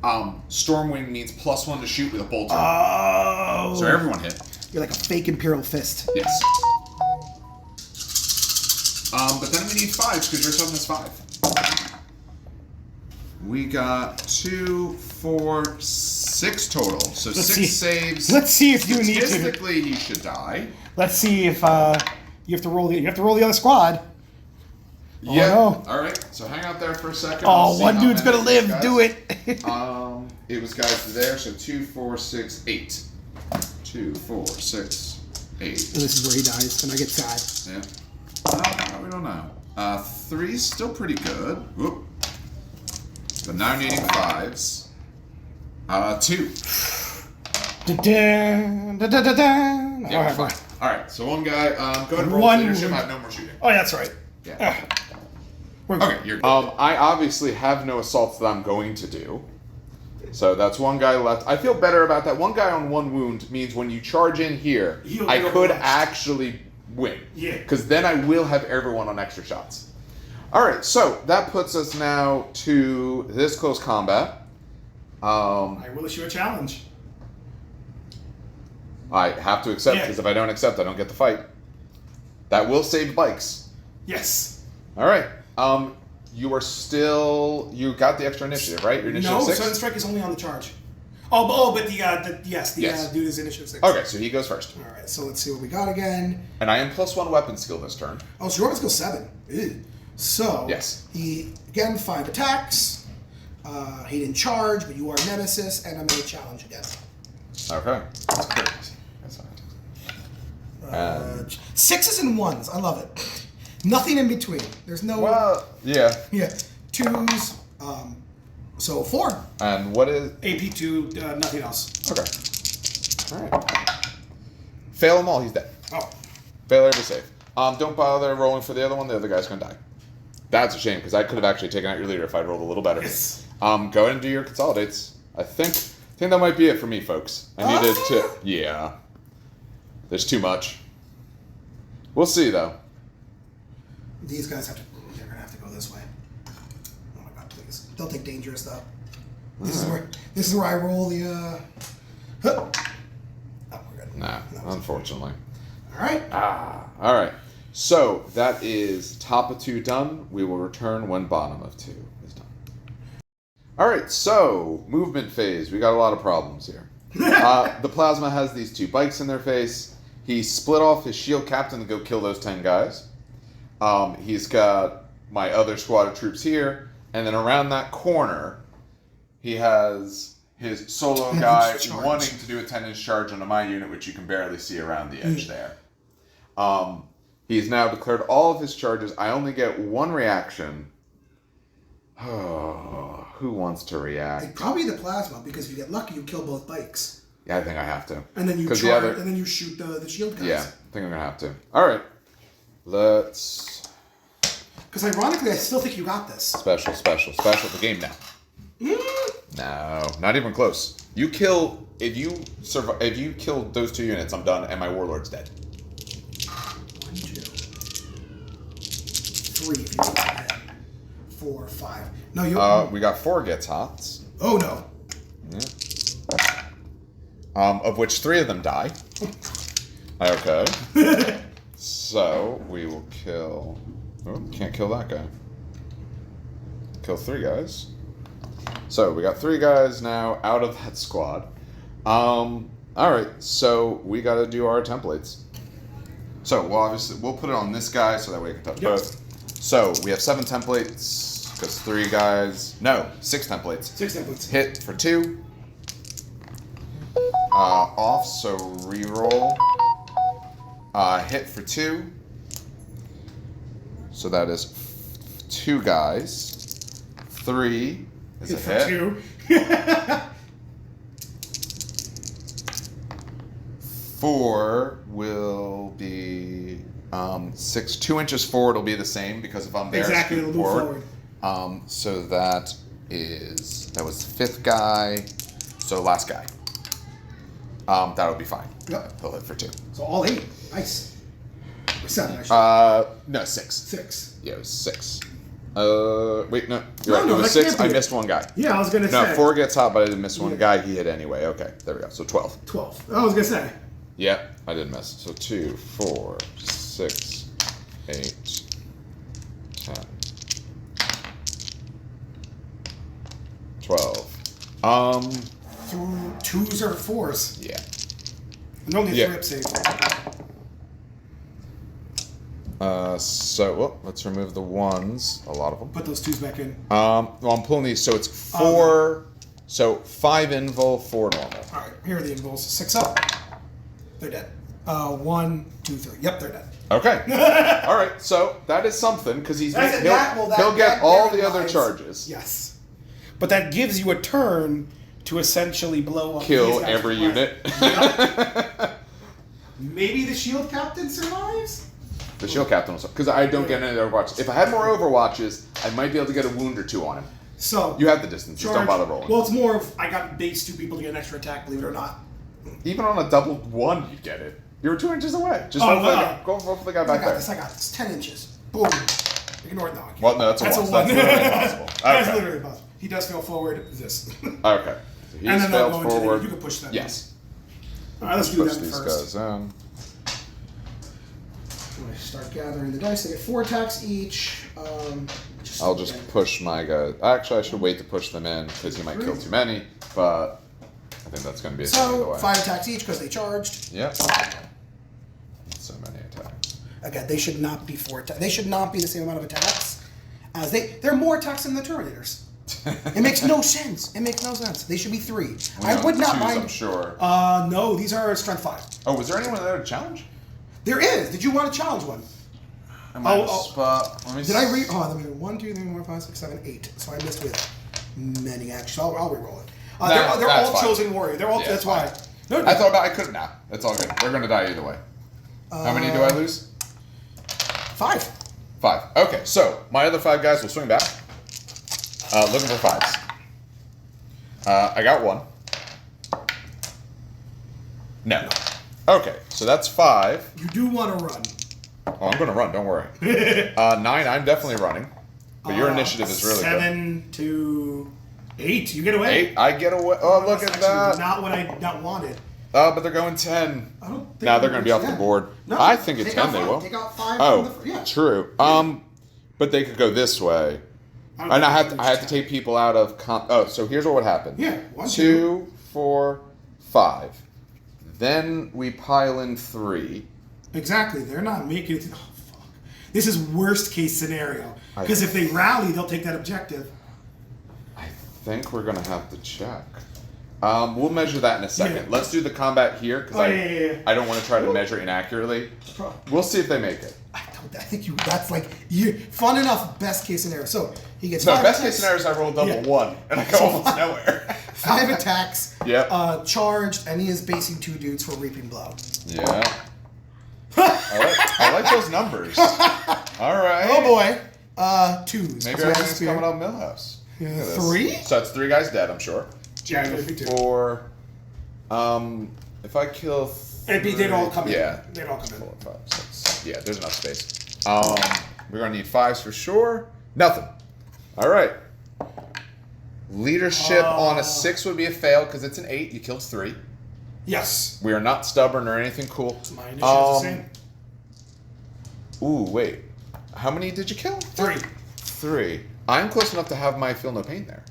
Stormwing needs +1 to shoot with a bolt. Oh. So everyone hit. You're like a fake Imperial Fist. Yes. But then we need 5s because your 7 is 5. We got 2, 4, 6 total. So Let's 6 see. saves. Let's see if you need to. Statistically, he should die. Let's see if you have to roll the other squad. Yeah. no. All right. So hang out there for a second. Oh, one dude's gonna live. Do it. It was guys there. So 2, 4, 6, 8. 2, 4, 6, 8. And this is where he dies, and I get sad. Yeah. No, we don't know. 3's still pretty good. Whoop. But now needing 5s. 2. Yeah, fine. All right. So one guy. Go ahead and roll leadership. I have no more shooting. Oh, yeah, that's right. Yeah. Okay, you're good. I obviously have no assaults that I'm going to do. So that's one guy left. I feel better about that. One guy on 1 wound means when you charge in here, I could actually win. Yeah. Because then I will have everyone on extra shots. All right, so that puts us now to this close combat. I will issue a challenge. I have to accept, because if I don't accept, I don't get the fight. That will save bikes. Yes. All right. You are still... You got the extra initiative, right? Your initiative 6? No, Sudden Strike is only on the charge. But the dude is initiative 6. Okay, so he goes first. All right, so let's see what we got again. And I am +1 weapon skill this turn. Oh, so your weapon skill 7. Ew. So, yes. He, again, 5 attacks. He didn't charge, but you are Nemesis, and I'm going to challenge again. Okay. That's great. That's 6s and 1s. I love it. Nothing in between. There's no... Well, yeah. Yeah. 2s. So 4. And what is... AP2, nothing else. Okay. Alright. Fail them all, he's dead. Oh. Fail every save. Don't bother rolling for the other one, the other guy's gonna die. That's a shame, because I could have actually taken out your leader if I'd rolled a little better. Yes. Go ahead and do your consolidates. I think that might be it for me, folks. I needed to... Yeah. There's too much. We'll see, though. These guys have to... They're going to have to go this way. Oh my god, please. They'll take dangerous, though. This is where I roll the... Oh, we're good. Nah, unfortunately. Alright. Alright. So, that is top of 2 done. We will return when bottom of 2 is done. Alright, so, movement phase. We got a lot of problems here. The Plasma has these 2 bikes in their face. He split off his shield captain to go kill those 10 guys. He's got my other squad of troops here. And then around that corner, he has his solo guy wanting to do a 10-inch charge onto my unit, which you can barely see around the edge there. He's now declared all of his charges. I only get 1 reaction. Oh, who wants to react? It'd probably the Plasma, because if you get lucky, you kill both bikes. Yeah, I think I have to. And then you charge, and then you shoot the shield guys. Yeah, I think I'm going to have to. All right. Let's... Because ironically, I still think you got this. Special. The game now. No, not even close. You kill... If you kill those 2 units, I'm done, and my warlord's dead. 1, 2, 3 if you get ahead. 4, 5. No, you... we got 4 gets hots. Oh, no. Yeah. Of which 3 of them die. Okay. So, we will kill... Oh, can't kill that guy. Kill 3 guys. So, we got 3 guys now out of that squad. Alright, so we gotta do our templates. So, we'll put it on this guy so that way we can touch both. So, we have 7 templates, because 3 guys... No, 6 templates. 6 templates. Hit for 2. Off, so reroll. Hit for 2. So that is 2 guys. 3 is a hit. 2. 4 will be 6. 2 inches forward will be the same because if I'm there, exactly, it'll move forward. So that was the 5th guy. So last guy. That'll be fine. Yep. He'll hit for 2. So all 8. Nice. Or 7, actually. No, 6. 6. Yeah, it was 6. Wait, no. You're right. No, It was 6. I missed 1 guy. Yeah, I was going to say. No, 4 gets hot, but I didn't miss 1 guy. He hit anyway. Okay, there we go. So 12. 12. I was going to say. Yeah, I didn't miss. So 2, 4, 6, 8, 10, 12. 2s or 4s. Yeah. And only 3 up save. Let's remove the ones. A lot of them. Put those 2s back in. Well, I'm pulling these, so it's 4. So 5 invul, 4 normal. All right, here are the invuls. 6 up. They're dead. 1, 2, 3. Yep, they're dead. Okay. All right. So that is something because he'll get all the other charges. Yes, but that gives you a turn to essentially blow up. Kill every unit. Yep. Maybe the shield captain survives. The shield captain will, because I don't get any overwatches. If I had more overwatches, I might be able to get a wound or 2 on him. So you have the distance. Just don't bother rolling. Well, it's more of I got base 2 people to get an extra attack. Believe it or not. Even on a double 1, you'd get it. You were 2 inches away. Just go for the guy back there. I got this. 10 inches. Boom. Ignore it now. Well, no, that's a 1. That's literally impossible. Okay. That's literally impossible. He does fail forward. This. Okay. So he's failed forward. You can push that. Yes. All right, let's do that these first. Guys in. Start gathering the dice. They get 4 attacks each. I'll just push my guy. Actually, I should wait to push them in because he might kill too many. But I think that's going to be a thing either way. 5 attacks each because they charged. Yep. So many attacks. Again, they should not be 4 attacks. They should not be the same amount of attacks as There are more attacks than the Terminators. It makes no sense. It makes no sense. They should be 3. I would not mind. I'm sure. No, these are strength 5. Oh, was there anyone there to challenge? There is. Did you want to challenge one? Spot. Let me Did I read? Oh, let me read. 1, 2, 3, 4, 5, 6, 7, 8. So I missed with many actions. I'll re-roll it. They're all fine. Chosen warrior. They're all. That's why. No, I thought about. I couldn't. Nah, that's all good. They're gonna die either way. How many do I lose? 5. 5. Okay, so my other 5 guys will swing back. Looking for 5s. I got 1. No. Okay, so that's 5. You do want to run. Oh, I'm gonna run. Don't worry. 9. I'm definitely running. But your initiative is really 7 good. to 8. You get away. 8. I get away. Oh, look at that. Not what I wanted. Oh, but they're going 10. I don't think now they're going to be off the board. No, I think at 10 they will. Take out 5 Oh, true. But they could go this way. And I have to take people out of... so here's what would happen. Yeah. 1, 2, 4, 5. Then we pile in 3. Exactly. They're not making it... Oh, fuck. This is worst case scenario. Because if they rally, they'll take that objective. I think we're going to have to check. We'll measure that in a second. Yeah. Let's do the combat here because I don't want to try to measure inaccurately. We'll see if they make it. I think that's fun enough. Best case scenario. So he gets. Best case scenario is I roll double 1 and I go almost nowhere. 5 attacks. Yep. Charged, and he is basing 2 dudes for reaping blow. Yeah. I like those numbers. All right. Oh boy. 2s. Maybe everything's coming out Millhouse. 3. So that's 3 guys dead. I'm sure. Yeah, it'd be 2. 4. If I kill. They'd all come in. Yeah. They'd all come in. 4, 5, 6. Yeah, there's enough space. We're gonna need 5s for sure. Nothing. All right. Leadership on a 6 would be a fail because it's an 8. You killed 3. Yes. We are not stubborn or anything cool. My initiative is the same. Ooh, wait. How many did you kill? 3. 3. I'm close enough to have my feel no pain there.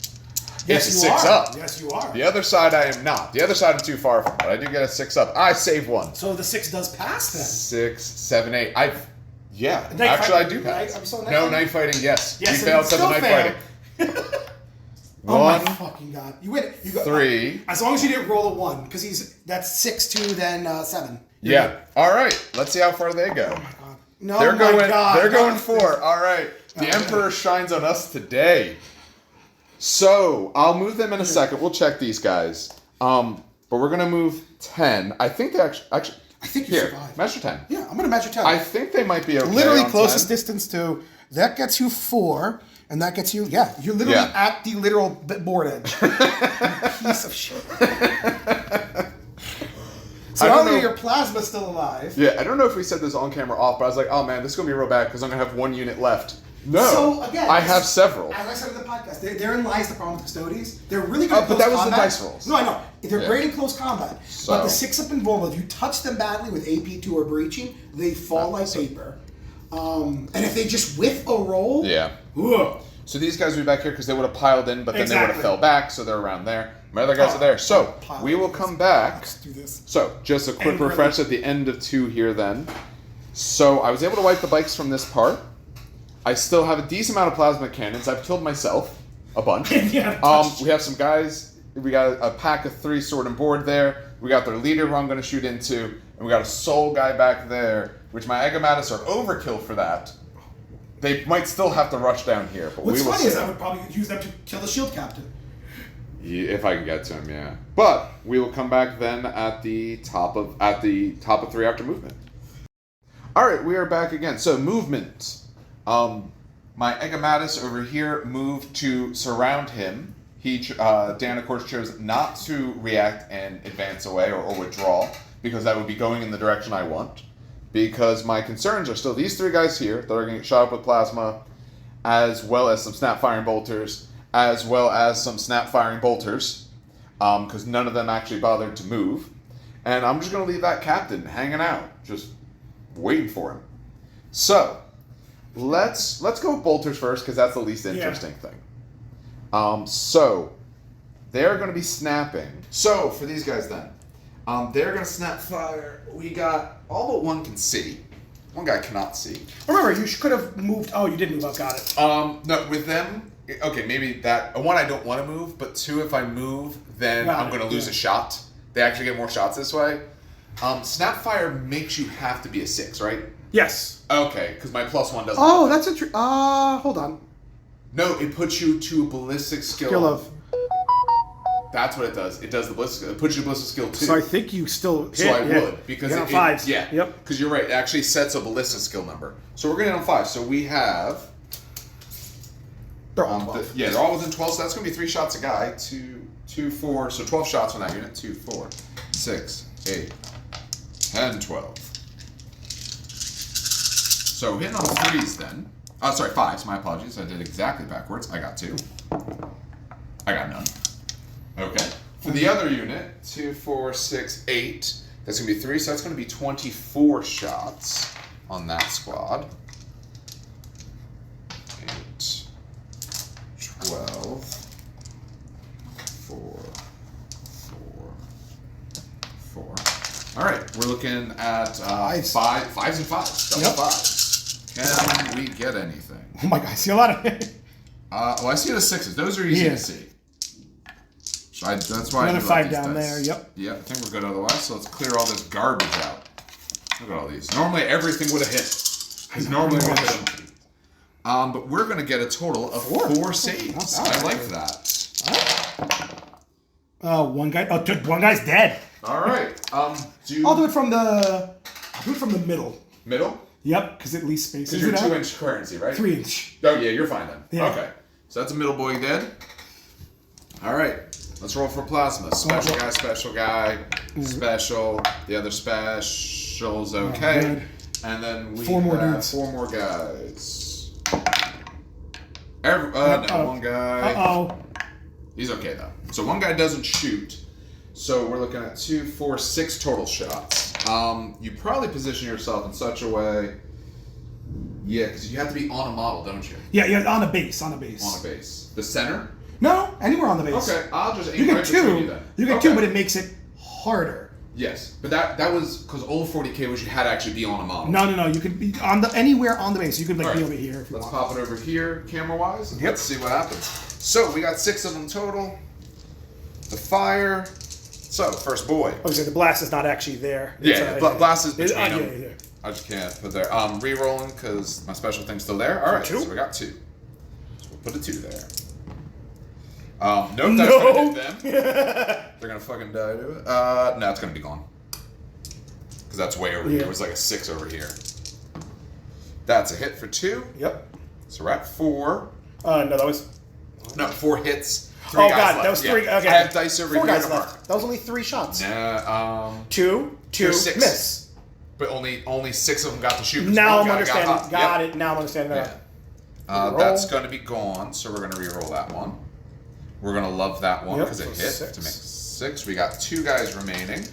Yes, it's you 6 are. up. Yes, you are. The other side I am not. The other side I'm too far from, but I do get a 6 up. I save 1. So the 6 does pass then. 6, 7, 8. Yeah. Night Actually, fighting, I do pass. I'm so Night fighting, yes. Yes, we failed because of night fighting. 1. Oh my fucking god! You win. You got 3. As long as you didn't roll a 1, because that's 6, 2, then 7. Yeah. All right. Let's see how far they go. Oh my god! No, they're going. God. They're going 4. All right. The Emperor shines on us today. So I'll move them in a second. We'll check these guys. But we're gonna move 10. I think they actually. I think you survive. Measure 10. Yeah, I'm gonna measure 10. I think they might be okay. Literally on closest 10. distance to that gets you 4, and that gets you. Yeah, you're literally at the literal board edge. You piece of shit. So not only your plasma's still alive. Yeah, I don't know if we said this on camera off, but I was like, oh man, this is gonna be real bad because I'm gonna have 1 unit left. No, so again, I have several. As I said in the podcast, therein lies the problem with Custodes. They're really good at but close that was combat. the dice rolls. No, I know. They're great in close combat. So. But the 6 up and vulnerable, if you touch them badly with AP2 or breaching, they fall like paper. And if they just whiff a roll... Yeah. Ugh. So these guys will be back here because they would have piled in, but then they would have fell back, so they're around there. My other guys are there. So, we will come back. Let's do this. So, just a quick refresh at the end of 2 here then. So I was able to wipe the bikes from this part. I still have a decent amount of plasma cannons. I've killed myself a bunch. Yeah, we have some guys. We got a pack of 3 sword and board there. We got their leader who I'm going to shoot into. And we got a soul guy back there, which my Agamatus are overkill for that. They might still have to rush down here, but What's we will funny see. is I would probably use them to kill the shield captain. Yeah, if I can get to him, yeah. But we will come back then at the top of 3 after movement. All right, we are back again. So movement. My Agamatus over here moved to surround him. Dan, of course, chose not to react and advance away or withdraw, because that would be going in the direction I want. Because my concerns are still these 3 guys here that are going to get shot up with plasma, as well as some snap-firing bolters, as well as some snap-firing bolters, because none of them actually bothered to move. And I'm just going to leave that captain hanging out, just waiting for him. So, let's go with bolters first, because that's the least interesting thing. So, they're going to be snapping. So, for these guys then, they're going to snap fire. We got all but one can see. One guy cannot see. Remember, you could have moved. Oh, you did move up. Got it. No, with them, okay, maybe that. 1, I don't want to move, but 2, if I move, then I'm going to lose a shot. They actually get more shots this way. Snapfire makes you have to be a 6, right? Yes. Okay, because my +1 doesn't. Oh, that's a hold on. No, it puts you to a ballistic skill. Skill of. That's what it does. It does the ballistic. It puts you to ballistic skill 2. So I think you still hit. So I would, because it 5s. Yeah. Yep. Because you're right. It actually sets a ballistic skill number. So we're going to hit on 5. So we have. They're all 12. They're all within 12. So that's going to be 3 shots a guy. 2, 4. So 12 shots on that unit. 2, 4, 6, 8, 10, 12. So hitting on 3s then. Oh, sorry, 5s. My apologies. I did exactly backwards. I got 2. I got none. Okay. For the other unit, 2, 4, 6, 8. That's going to be 3, so that's going to be 24 shots on that squad. 8, 12, 4, 4. All right, we're looking at 5s and 5s. Double 5s. Can we get anything? Oh my god, I see a lot of it. Well, I see the 6s. Those are easy to see. So that's why Another I do 5 like down dice. there, yep. Yeah, I think we're good otherwise, so let's clear all this garbage out. Look at all these. Normally everything would have hit. Because normally we would have hit. But we're going to get a total of 4 saves. I like that. One guy's dead. All right. I'll do it from the middle. Middle? Yep, because at least space. Because you're 2-inch currency, right? 3-inch. Oh, yeah, you're fine then. Yeah. Okay. So that's a middle boy dead. All right. Let's roll for plasma. Special guy, special guy, special. The other special's okay. And then we 4 more have dudes. 4 more guys. One guy. Uh-oh. He's okay, though. So one guy doesn't shoot. So we're looking at 2, 4, 6 total shots. You probably position yourself in such a way... Yeah, because you have to be on a model, don't you? Yeah, on a base. On a base. The center? No, anywhere on the base. Okay, I'll just aim you get right 2. between you then. You get 2, but it makes it harder. Yes, but that was because old 40K was you had to actually be on a model. No. You could be anywhere on the base. You could be over here if you want. Let's want. pop it over here, camera-wise. And Yep. Let's see what happens. So we got 6 of them total. The fire. So first boy. Oh, so the blast is not actually there. Yeah, blast is between them. Yeah. I just can't put there. Re-rolling because my special thing's still there. All right, 2? so we got 2. So we'll put a 2 there. Nope, that's gonna hit them. They're gonna fucking die to it. No, it's gonna be gone. Because that's way over here. It was like a 6 over here. That's a hit for 2. Yep. So we're at 4. No, that was... No, 4 hits. 3 oh, guys God, left. that was 3... Yeah. Okay. I have dice over 4 here. guys left. That was only 3 shots. Nah, 2, 6. miss. But only 6 of them got to shoot. Now I'm understanding. Got it. Now I'm understanding that. Yeah. That's going to be gone, so we're going to re-roll that one. We're going to love that one because it hit 6. to make 6. We got 2 guys remaining.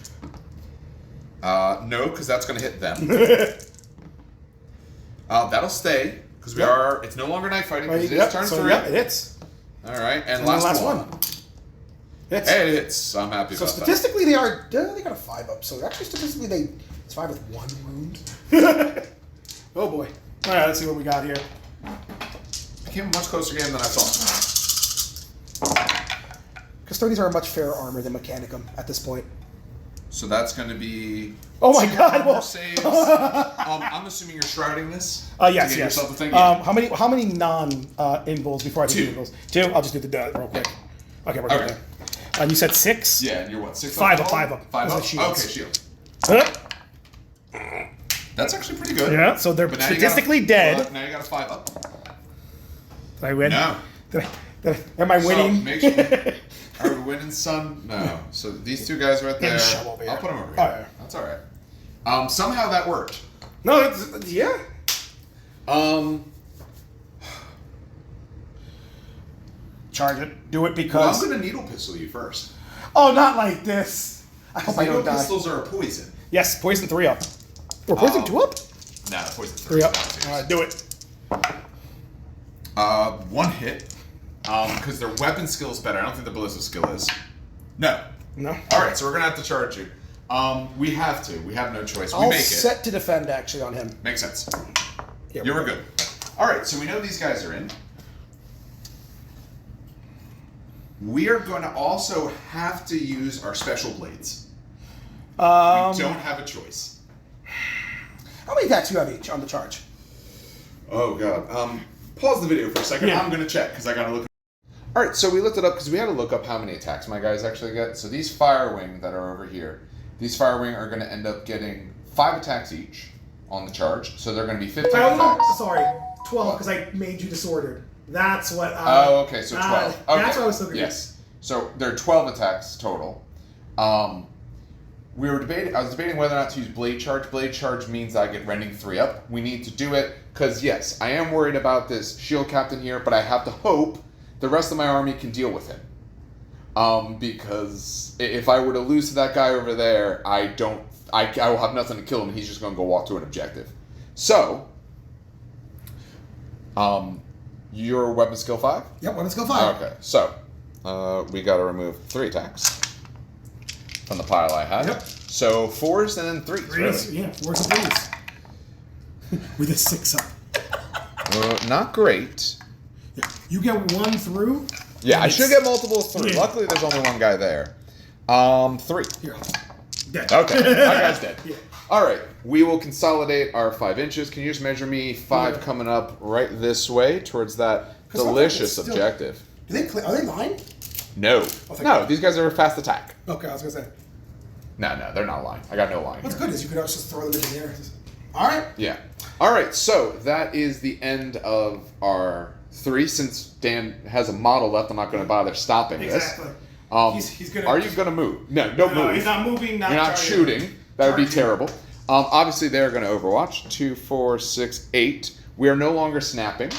No, because that's going to hit them. That'll stay because it's no longer night fighting. It's turn 3. So, it hits. All right, and last one. Hits. Hey, it hits. I'm happy So about statistically, they got a 5 up. So actually, statistically, it's 5 with 1 wound. Oh boy! All right, let's see what we got here. that. Became a much closer game than I thought. Custodians are a much fairer armor than Mechanicum at this point. So that's going to be... Oh my god! Armor Well, saves. I'm assuming you're shrouding this? yes, to get yes. yourself the thing? How many non-invuls before I do 2. invuls? 2. I'll just do the real quick. Okay, we're good. And you said 6? Yeah, and you're what? 6 5 up? up, 5 up. 5 Those are up? shields. Okay, shield. Huh? That's actually pretty good. Yeah, so they're But now you statistically got dead. Now you got a 5 up. Did I win? No. Am I winning? So, make sure... Are we winning, son? No. So these 2 guys right there. Shove over here. I'll put them over here. Oh, yeah. That's all right. Somehow that worked. No, it's yeah. Charge it. Do it Well, because. I'm going to needle pistol you first. Oh, not like this. I hope I Needle don't die. pistols are a poison. Yes, poison 3 up. Or poison 2 up? Nah, poison 3 up. downstairs. All right, do it. 1 hit. Because their weapon skill is better. I don't think the ballistic skill is. No. No. All right, so we're gonna have to charge you. We have to. We have no choice. We I'll make it. set to defend actually on him. Makes sense. Yeah, You were good. All right, so we know these guys are in. We are going to also have to use our special blades. We don't have a choice. How many attacks do you have each on the charge? Oh god. Pause the video for a second. Yeah. I'm gonna check because I gotta look. All right, so we looked it up because we had to look up how many attacks my guys actually get. So these Firewing that are over here, these Firewing are going to end up getting 5 attacks each on the charge. So they're going to be 15 attacks. Sorry, 12 because I made you disordered. That's what. Oh, okay, so 12. Okay. That's what I was looking at. Yes. So there are 12 attacks total. We were debating. I was debating whether or not to use Blade Charge. Blade Charge means I get Rending 3 up. We need to do it because yes, I am worried about this Shield Captain here, but I have to hope the rest of my army can deal with him. Because if I were to lose to that guy over there, I will have nothing to kill him, and he's just going to go walk to an objective. So, your weapon skill 5? Yep, weapon skill 5. Okay, so we got to remove 3 attacks from the pile I had. Yep. So 4s and then 3s. Really? Yeah, 4s and 3s. With a 6 up. Not great. You get 1 through. Yeah, I should get multiple 3. Yeah. Luckily, there's only 1 guy there. 3. Here. Dead. Okay, my guy's dead. Yeah. All right, we will consolidate our 5 inches. Can you just measure me 5 coming up right this way towards that delicious objective? Are they lying? No. No, these guys are fast attack. Okay, I was gonna say. No, they're not lying. I got no line. What's here. good is you could also just throw them in the air. All right. Yeah. All right, so that is the end of our 3. Since Dan has a model left, I'm not going to bother stopping Exactly. this. He's gonna. Are you going to move? No, don't move. He's not moving. You're not shooting. That would be terrible. Obviously, they're going to Overwatch. 2, 4, 6, 8. We are no longer snapping.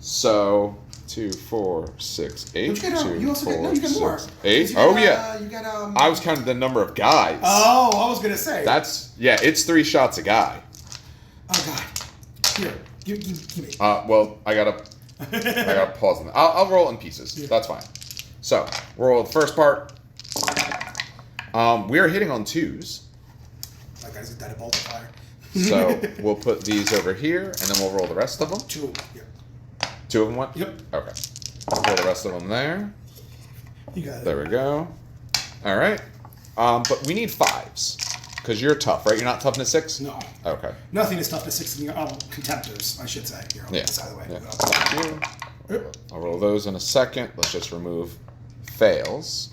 So 2, 4, 6, 8. You also get more. 8. Oh yeah. You get I was counting the number of guys. Oh, I was gonna say. It's 3 shots a guy. Oh god. Here, give me. Well, I gotta pause on that. I'll roll in pieces. Yeah. That's fine. So roll the first part. We are hitting on 2s. That guy's dead at bolt of fire. So we'll put these over here, and then we'll roll the rest of them. 2 of them. Yep. 2 of them went? Yep. Okay. We'll roll the rest of them there. You got it. There we go. All right. But we need 5s. Because you're tough, right? You're not toughness 6? No. Okay. Nothing is toughness 6 in contemptors, I should say. Here, I'll Yeah. get this out of the way. Yeah. Thank you. I'll roll those in a second. Let's just remove fails.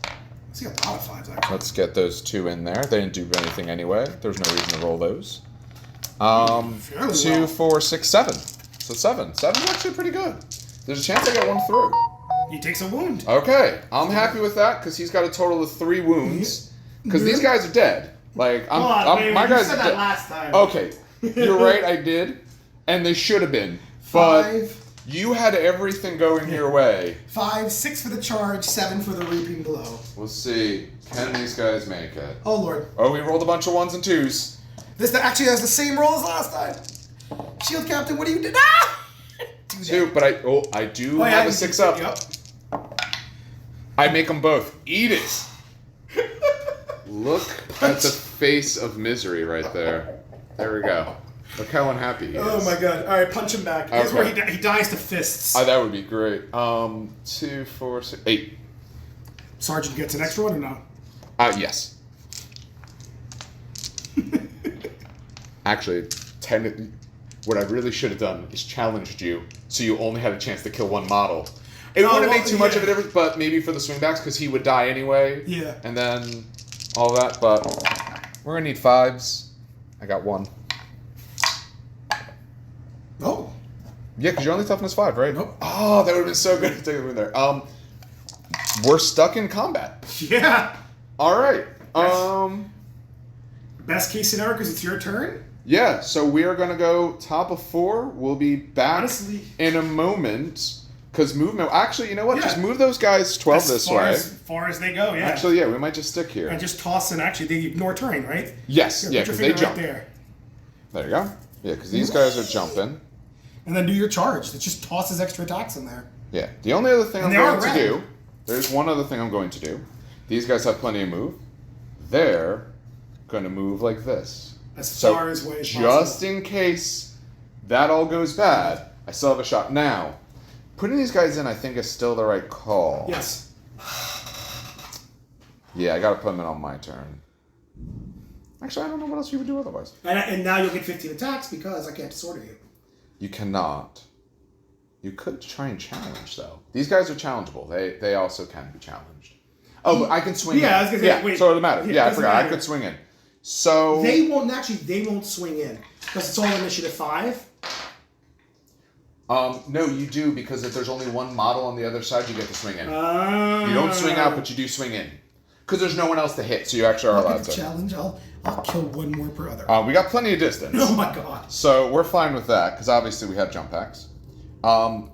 I see a lot of 5s, actually. Let's get those 2 in there. They didn't do anything anyway. There's no reason to roll those. 2, 4, 6, 7. So 7. 7's actually pretty good. There's a chance I get 1 through. He takes a wound. Okay. I'm happy with that because he's got a total of 3 wounds. Because these guys are dead. Like, my guys said are that dead. last time. Okay. You're right, I did. And they should have been. But 5. you had everything going your way. 5, 6 for the charge, 7 for the reaping blow. We'll see. Can these guys make it? Oh lord. Oh, we rolled a bunch of 1s and 2s. This actually has the same roll as last time. Shield Captain, what do you do? Ah! 2, but I do have a 6 up. Yep. I make them both. Eat it. Look at the face of misery right there. There we go. Look how unhappy he is. Oh my god. Alright, punch him back. Here's where he dies to fists. That would be great. 2, 4, 6, 8. Sergeant gets an extra one or no? Yes. Actually, technically, what I really should have done is challenged you, so you only had a chance to kill one model. It wouldn't make too much of a difference, but maybe for the swingbacks, because he would die anyway. Yeah. And then all that, but we're going to need 5s. I got 1. Oh. Yeah, because you're only toughness 5, right? Nope. Oh, that would have been so good to take him in there. We're stuck in combat. Yeah. All right. Best case scenario, because it's your turn? Yeah, so we are going to go top of 4. We'll be back Honestly, in a moment. Because movement... Actually, you know what? Yeah. Just move those guys 12 this way. As far as they go, yeah. Actually, yeah, we might just stick here. And just toss in... Actually, they ignore terrain, right? Yes, Here, yeah, because they jump. Right there. There you go. Yeah, because these guys are jumping. And then do your charge. It just tosses extra attacks in there. Yeah. The only other thing And I'm they going are to red. do... There's one other thing I'm going to do. These guys have plenty of move. They're going to move like this. As far as way as possible. Just in case that all goes bad, I still have a shot. Now, putting these guys in, I think, is still the right call. Yes. Yeah, I got to put them in on my turn. Actually, I don't know what else you would do otherwise. And now you'll get 15 attacks because I can't disorder you. You cannot. You could try and challenge, though. These guys are challengeable. They also can be challenged. Oh, but I can swing in. I was going to say, wait. So it doesn't matter. Yeah, I forgot. Matter. I could swing in. So... They won't swing in. Because it's all initiative 5. No, you do, because if there's only one model on the other side, you get to swing in. You You don't swing out, but you do swing in. Because there's no one else to hit, so you actually are allowed to. Challenge. I'll kill one more per other. We got plenty of distance. Oh my god. So we're fine with that, because obviously we have jump packs. I'm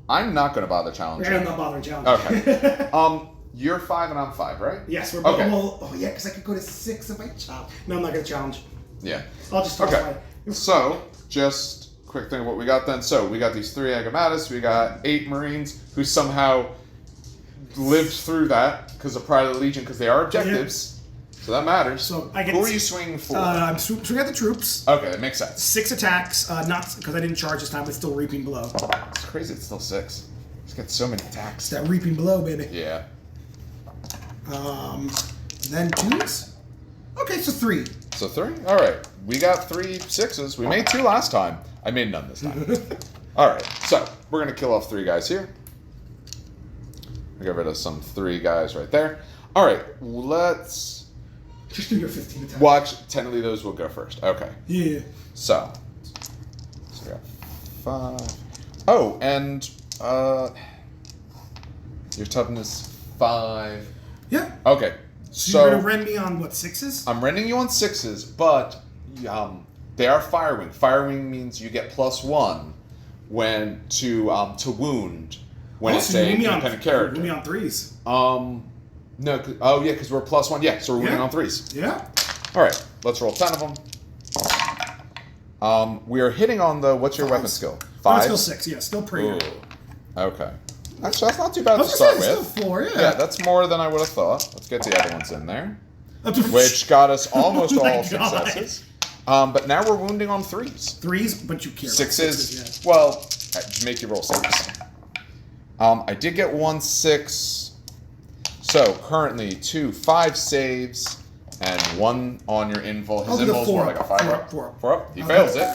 not going to bother challenging. I'm not bothering challenging. Okay. You're 5 and I'm 5, right? Yes, we're both. Okay. Well, oh yeah, because I could go to 6 if I challenge. No, I'm not going to challenge. Yeah. I'll just talk Okay. So, just quick thing of what we got then. So, we got these 3 Agamatus, we got 8 Marines who somehow lived through that because of Pride of the Legion, because they are objectives. So that matters. So I get Who are you swinging for? I'm swinging at the troops. Okay, that makes sense. 6 attacks, not because I didn't charge this time, but still reaping blow. It's crazy, it's still 6. He's got so many attacks. It's that reaping blow, baby. Yeah. Then 2s. Okay, so 3. So 3? Alright. We got 3 6s. We made 2 last time. I made none this time. Alright, so we're going to kill off 3 guys here. We get rid of some 3 guys right there. Alright, let's... Just do your 15 attacks. Watch, technically those will go first. Okay. Yeah. So we got 5. Oh, and your toughness 5. Yeah. Okay. So you're going to rend me on, what, 6s? I'm rending you on 6s, but they are Firewing. Firewing means you get +1 when to wound when it's a independent character. You me on 3s. No. Oh yeah, because we're +1. Yeah, so we're wounding on 3s. Yeah. All right. Let's roll 10 of them. We are hitting on the. What's your weapon skill? 5. Still 6. Yeah. Still Praetor. Okay. Actually, that's not too bad I to was gonna start say, with. still 4. Yeah. Yeah, that's more than I would have thought. Let's get the other ones in there, which got us almost Oh my all God. successes. But now we're wounding on 3s. 3s, but you care. 6s. Well, just make you roll 6. I did get 1 6. So currently 2 5 saves and 1 on your invul. His invul's more like a 5 up. 4 up. He fails it.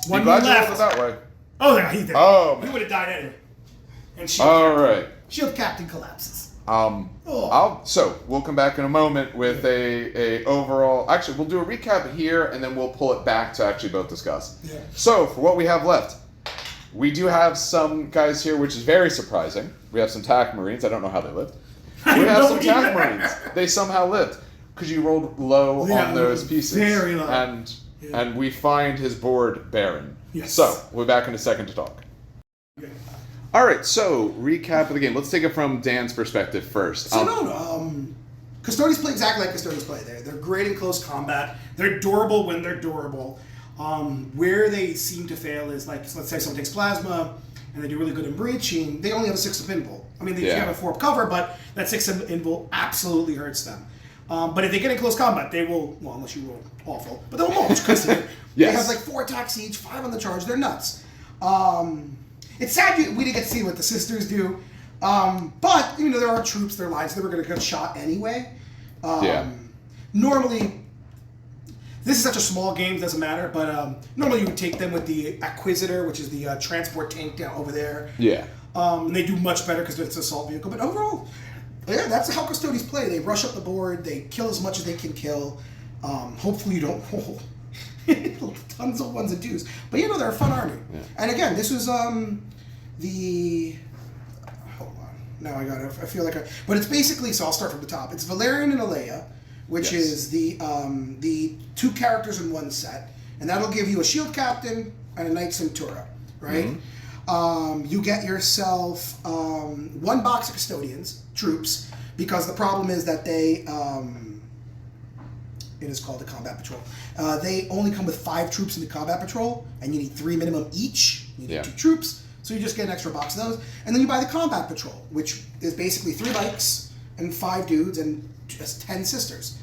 One Be glad you rolled left. it that way. Oh, yeah, he did. Oh, He man. would have died anyway. And All right. Shield Captain collapses. So we'll come back in a moment with a overall. Actually, we'll do a recap here, and then we'll pull it back to actually both discuss. Yeah. So for what we have left, we do have some guys here, which is very surprising. We have some TAC Marines. I don't know how they lived. We have some TAC Marines. They somehow lived because you rolled low on those pieces. Very low. And we find his board barren. Yes. So we'll be back in a second to talk. Okay. All right, so recap of the game. Let's take it from Dan's perspective first. So Custodes play exactly like Custodes play. They're great in close combat. They're durable when they're durable. Where they seem to fail is, like, let's say someone takes plasma and they do really good in breaching. They only have a 6 of pinball. I mean, they have a 4-up cover, but that 6 invul absolutely hurts them. But if they get in close combat, they will, well, unless you roll awful, but they'll mulch because they have like 4 attacks each, 5 on the charge. They're nuts. It's sad we didn't get to see what the sisters do. But, you know, there are troops, there are lines, they were going to get shot anyway. Normally, this is such a small game, it doesn't matter, but normally you would take them with the Acquisitor, which is the transport tank down over there. Yeah. And they do much better because it's an assault vehicle. But overall, yeah, that's how Custodes play. They rush up the board, they kill as much as they can kill. Hopefully you don't roll tons of ones and twos. But, you know, they're a fun army. Yeah. And again, this was the... Hold on. Now I got it. I feel like But it's basically, so I'll start from the top. It's Valerian and Alea, which is the 2 characters in one set. And that'll give you a shield captain and a knight centura, right? Mm-hmm. You get yourself 1 box of custodians, troops, because the problem is that they... it is called the combat patrol. They only come with 5 troops in the combat patrol, and you need 3 minimum each. You need 2 troops, so you just get an extra box of those. And then you buy the combat patrol, which is basically 3 bikes and 5 dudes and just 10 sisters.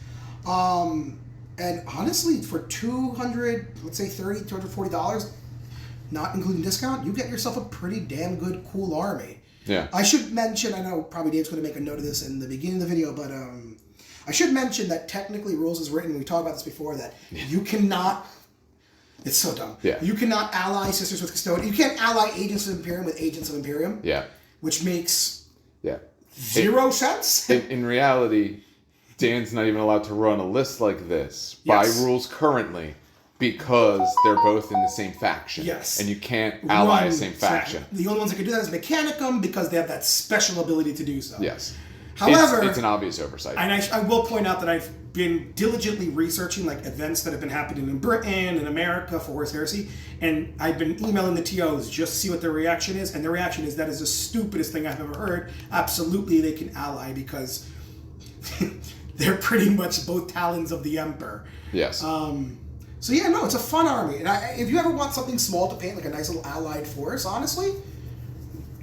And honestly, for $200, let's say $240, not including discount, you get yourself a pretty damn good, cool army. Yeah. I should mention, I know probably Dave's going to make a note of this in the beginning of the video, but I should mention that technically rules is written, we talked about this before, that you cannot, it's so dumb, you cannot ally sisters with Custodian, you can't ally agents of Imperium with agents of Imperium, which makes zero sense. In reality, Dan's not even allowed to run a list like this by rules currently because they're both in the same faction. Yes. And you can't ally the same faction. The only ones that can do that is Mechanicum because they have that special ability to do so. Yes. However, it's an obvious oversight. And I will point out that I've been diligently researching like events that have been happening in Britain and America for Horus Heresy, and I've been emailing the TOs just to see what their reaction is, and their reaction is that is the stupidest thing I've ever heard. Absolutely, they can ally because they're pretty much both Talons of the Emperor. Yes. So yeah, no, it's a fun army, and if you ever want something small to paint, like a nice little allied force, honestly,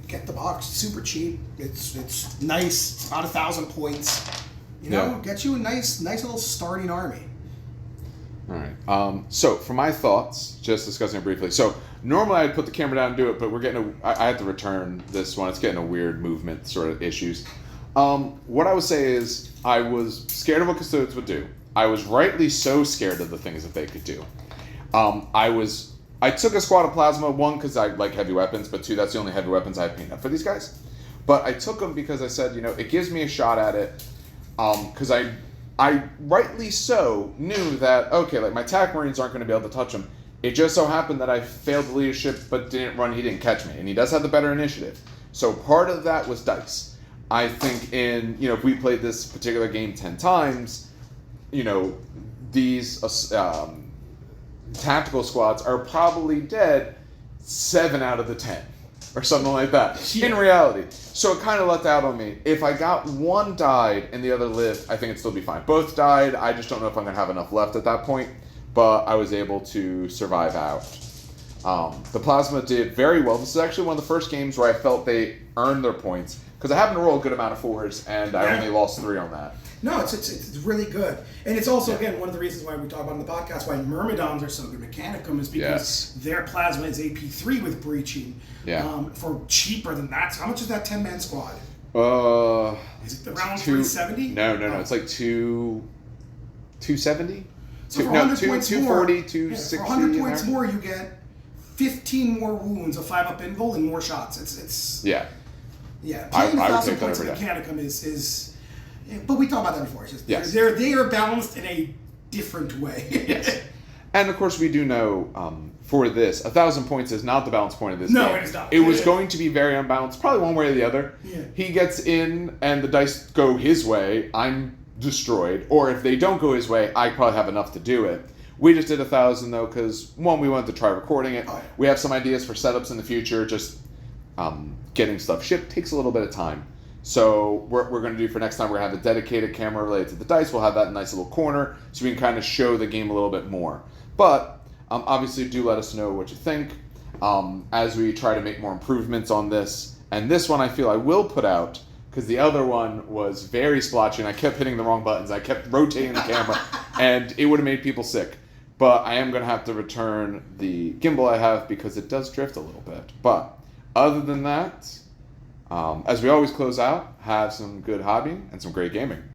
get the box. It's super cheap. It's nice. It's about 1,000 points. You know, get you a nice little starting army. All right. So for my thoughts, just discussing it briefly. So normally I'd put the camera down and do it, but I had to return this one. It's getting a weird movement sort of issues. What I would say is I was scared of what Custodes would do. I was rightly so scared of the things that they could do. I took a squad of plasma, 1, because I like heavy weapons, but 2, that's the only heavy weapons I have painted up for these guys. But I took them because I said, you know, it gives me a shot at it, because I rightly so knew that, okay, like my attack marines aren't going to be able to touch him. It just so happened that I failed the leadership, but he didn't catch me, and he does have the better initiative. So part of that was dice. I think if we played this particular game 10 times, you know, these tactical squads are probably dead 7 out of the 10 or something like that in reality. So it kind of left out on me. If I got 1 died and the other lived, I think it'd still be fine. Both died. I just don't know if I'm going to have enough left at that point, but I was able to survive out. The plasma did very well. This is actually one of the first games where I felt they earned their points because I happened to roll a good amount of 4s and I only lost 3 on that. No, it's really good. And it's also, again, one of the reasons why we talk about in the podcast why Myrmidons are so good. Mechanicum is because their plasma is AP3 with breaching. For cheaper than that. So how much is that 10-man squad? Is it around 370? No. It's like 270? So for 100 points 240, more, 260. For 100 points more, you get 15 more wounds, a 5-up invul, and more shots. It's paying 1,000 points in Mechanicum is but we talked about that before. It's just they are balanced in a different way. Yes. And of course we do know for this, 1,000 points is not the balance point of this game. No, it is not. It was going to be very unbalanced, probably one way or the other. Yeah. He gets in and the dice go his way, I'm destroyed. Or if they don't go his way, I probably have enough to do it. We just did 1,000 though, because 1, we wanted to try recording it. We have some ideas for setups in the future. Just getting stuff shipped takes a little bit of time. So what we're going to do for next time, we're going to have a dedicated camera related to the dice. We'll have that in a nice little corner so we can kind of show the game a little bit more. But obviously do let us know what you think as we try to make more improvements on this And this one I feel I will put out, because the other one was very splotchy, and I kept hitting the wrong buttons. I kept rotating the camera, and it would have made people sick. But I am going to have to return the gimbal I have, because it does drift a little bit. But other than that, as we always close out, have some good hobbying and some great gaming.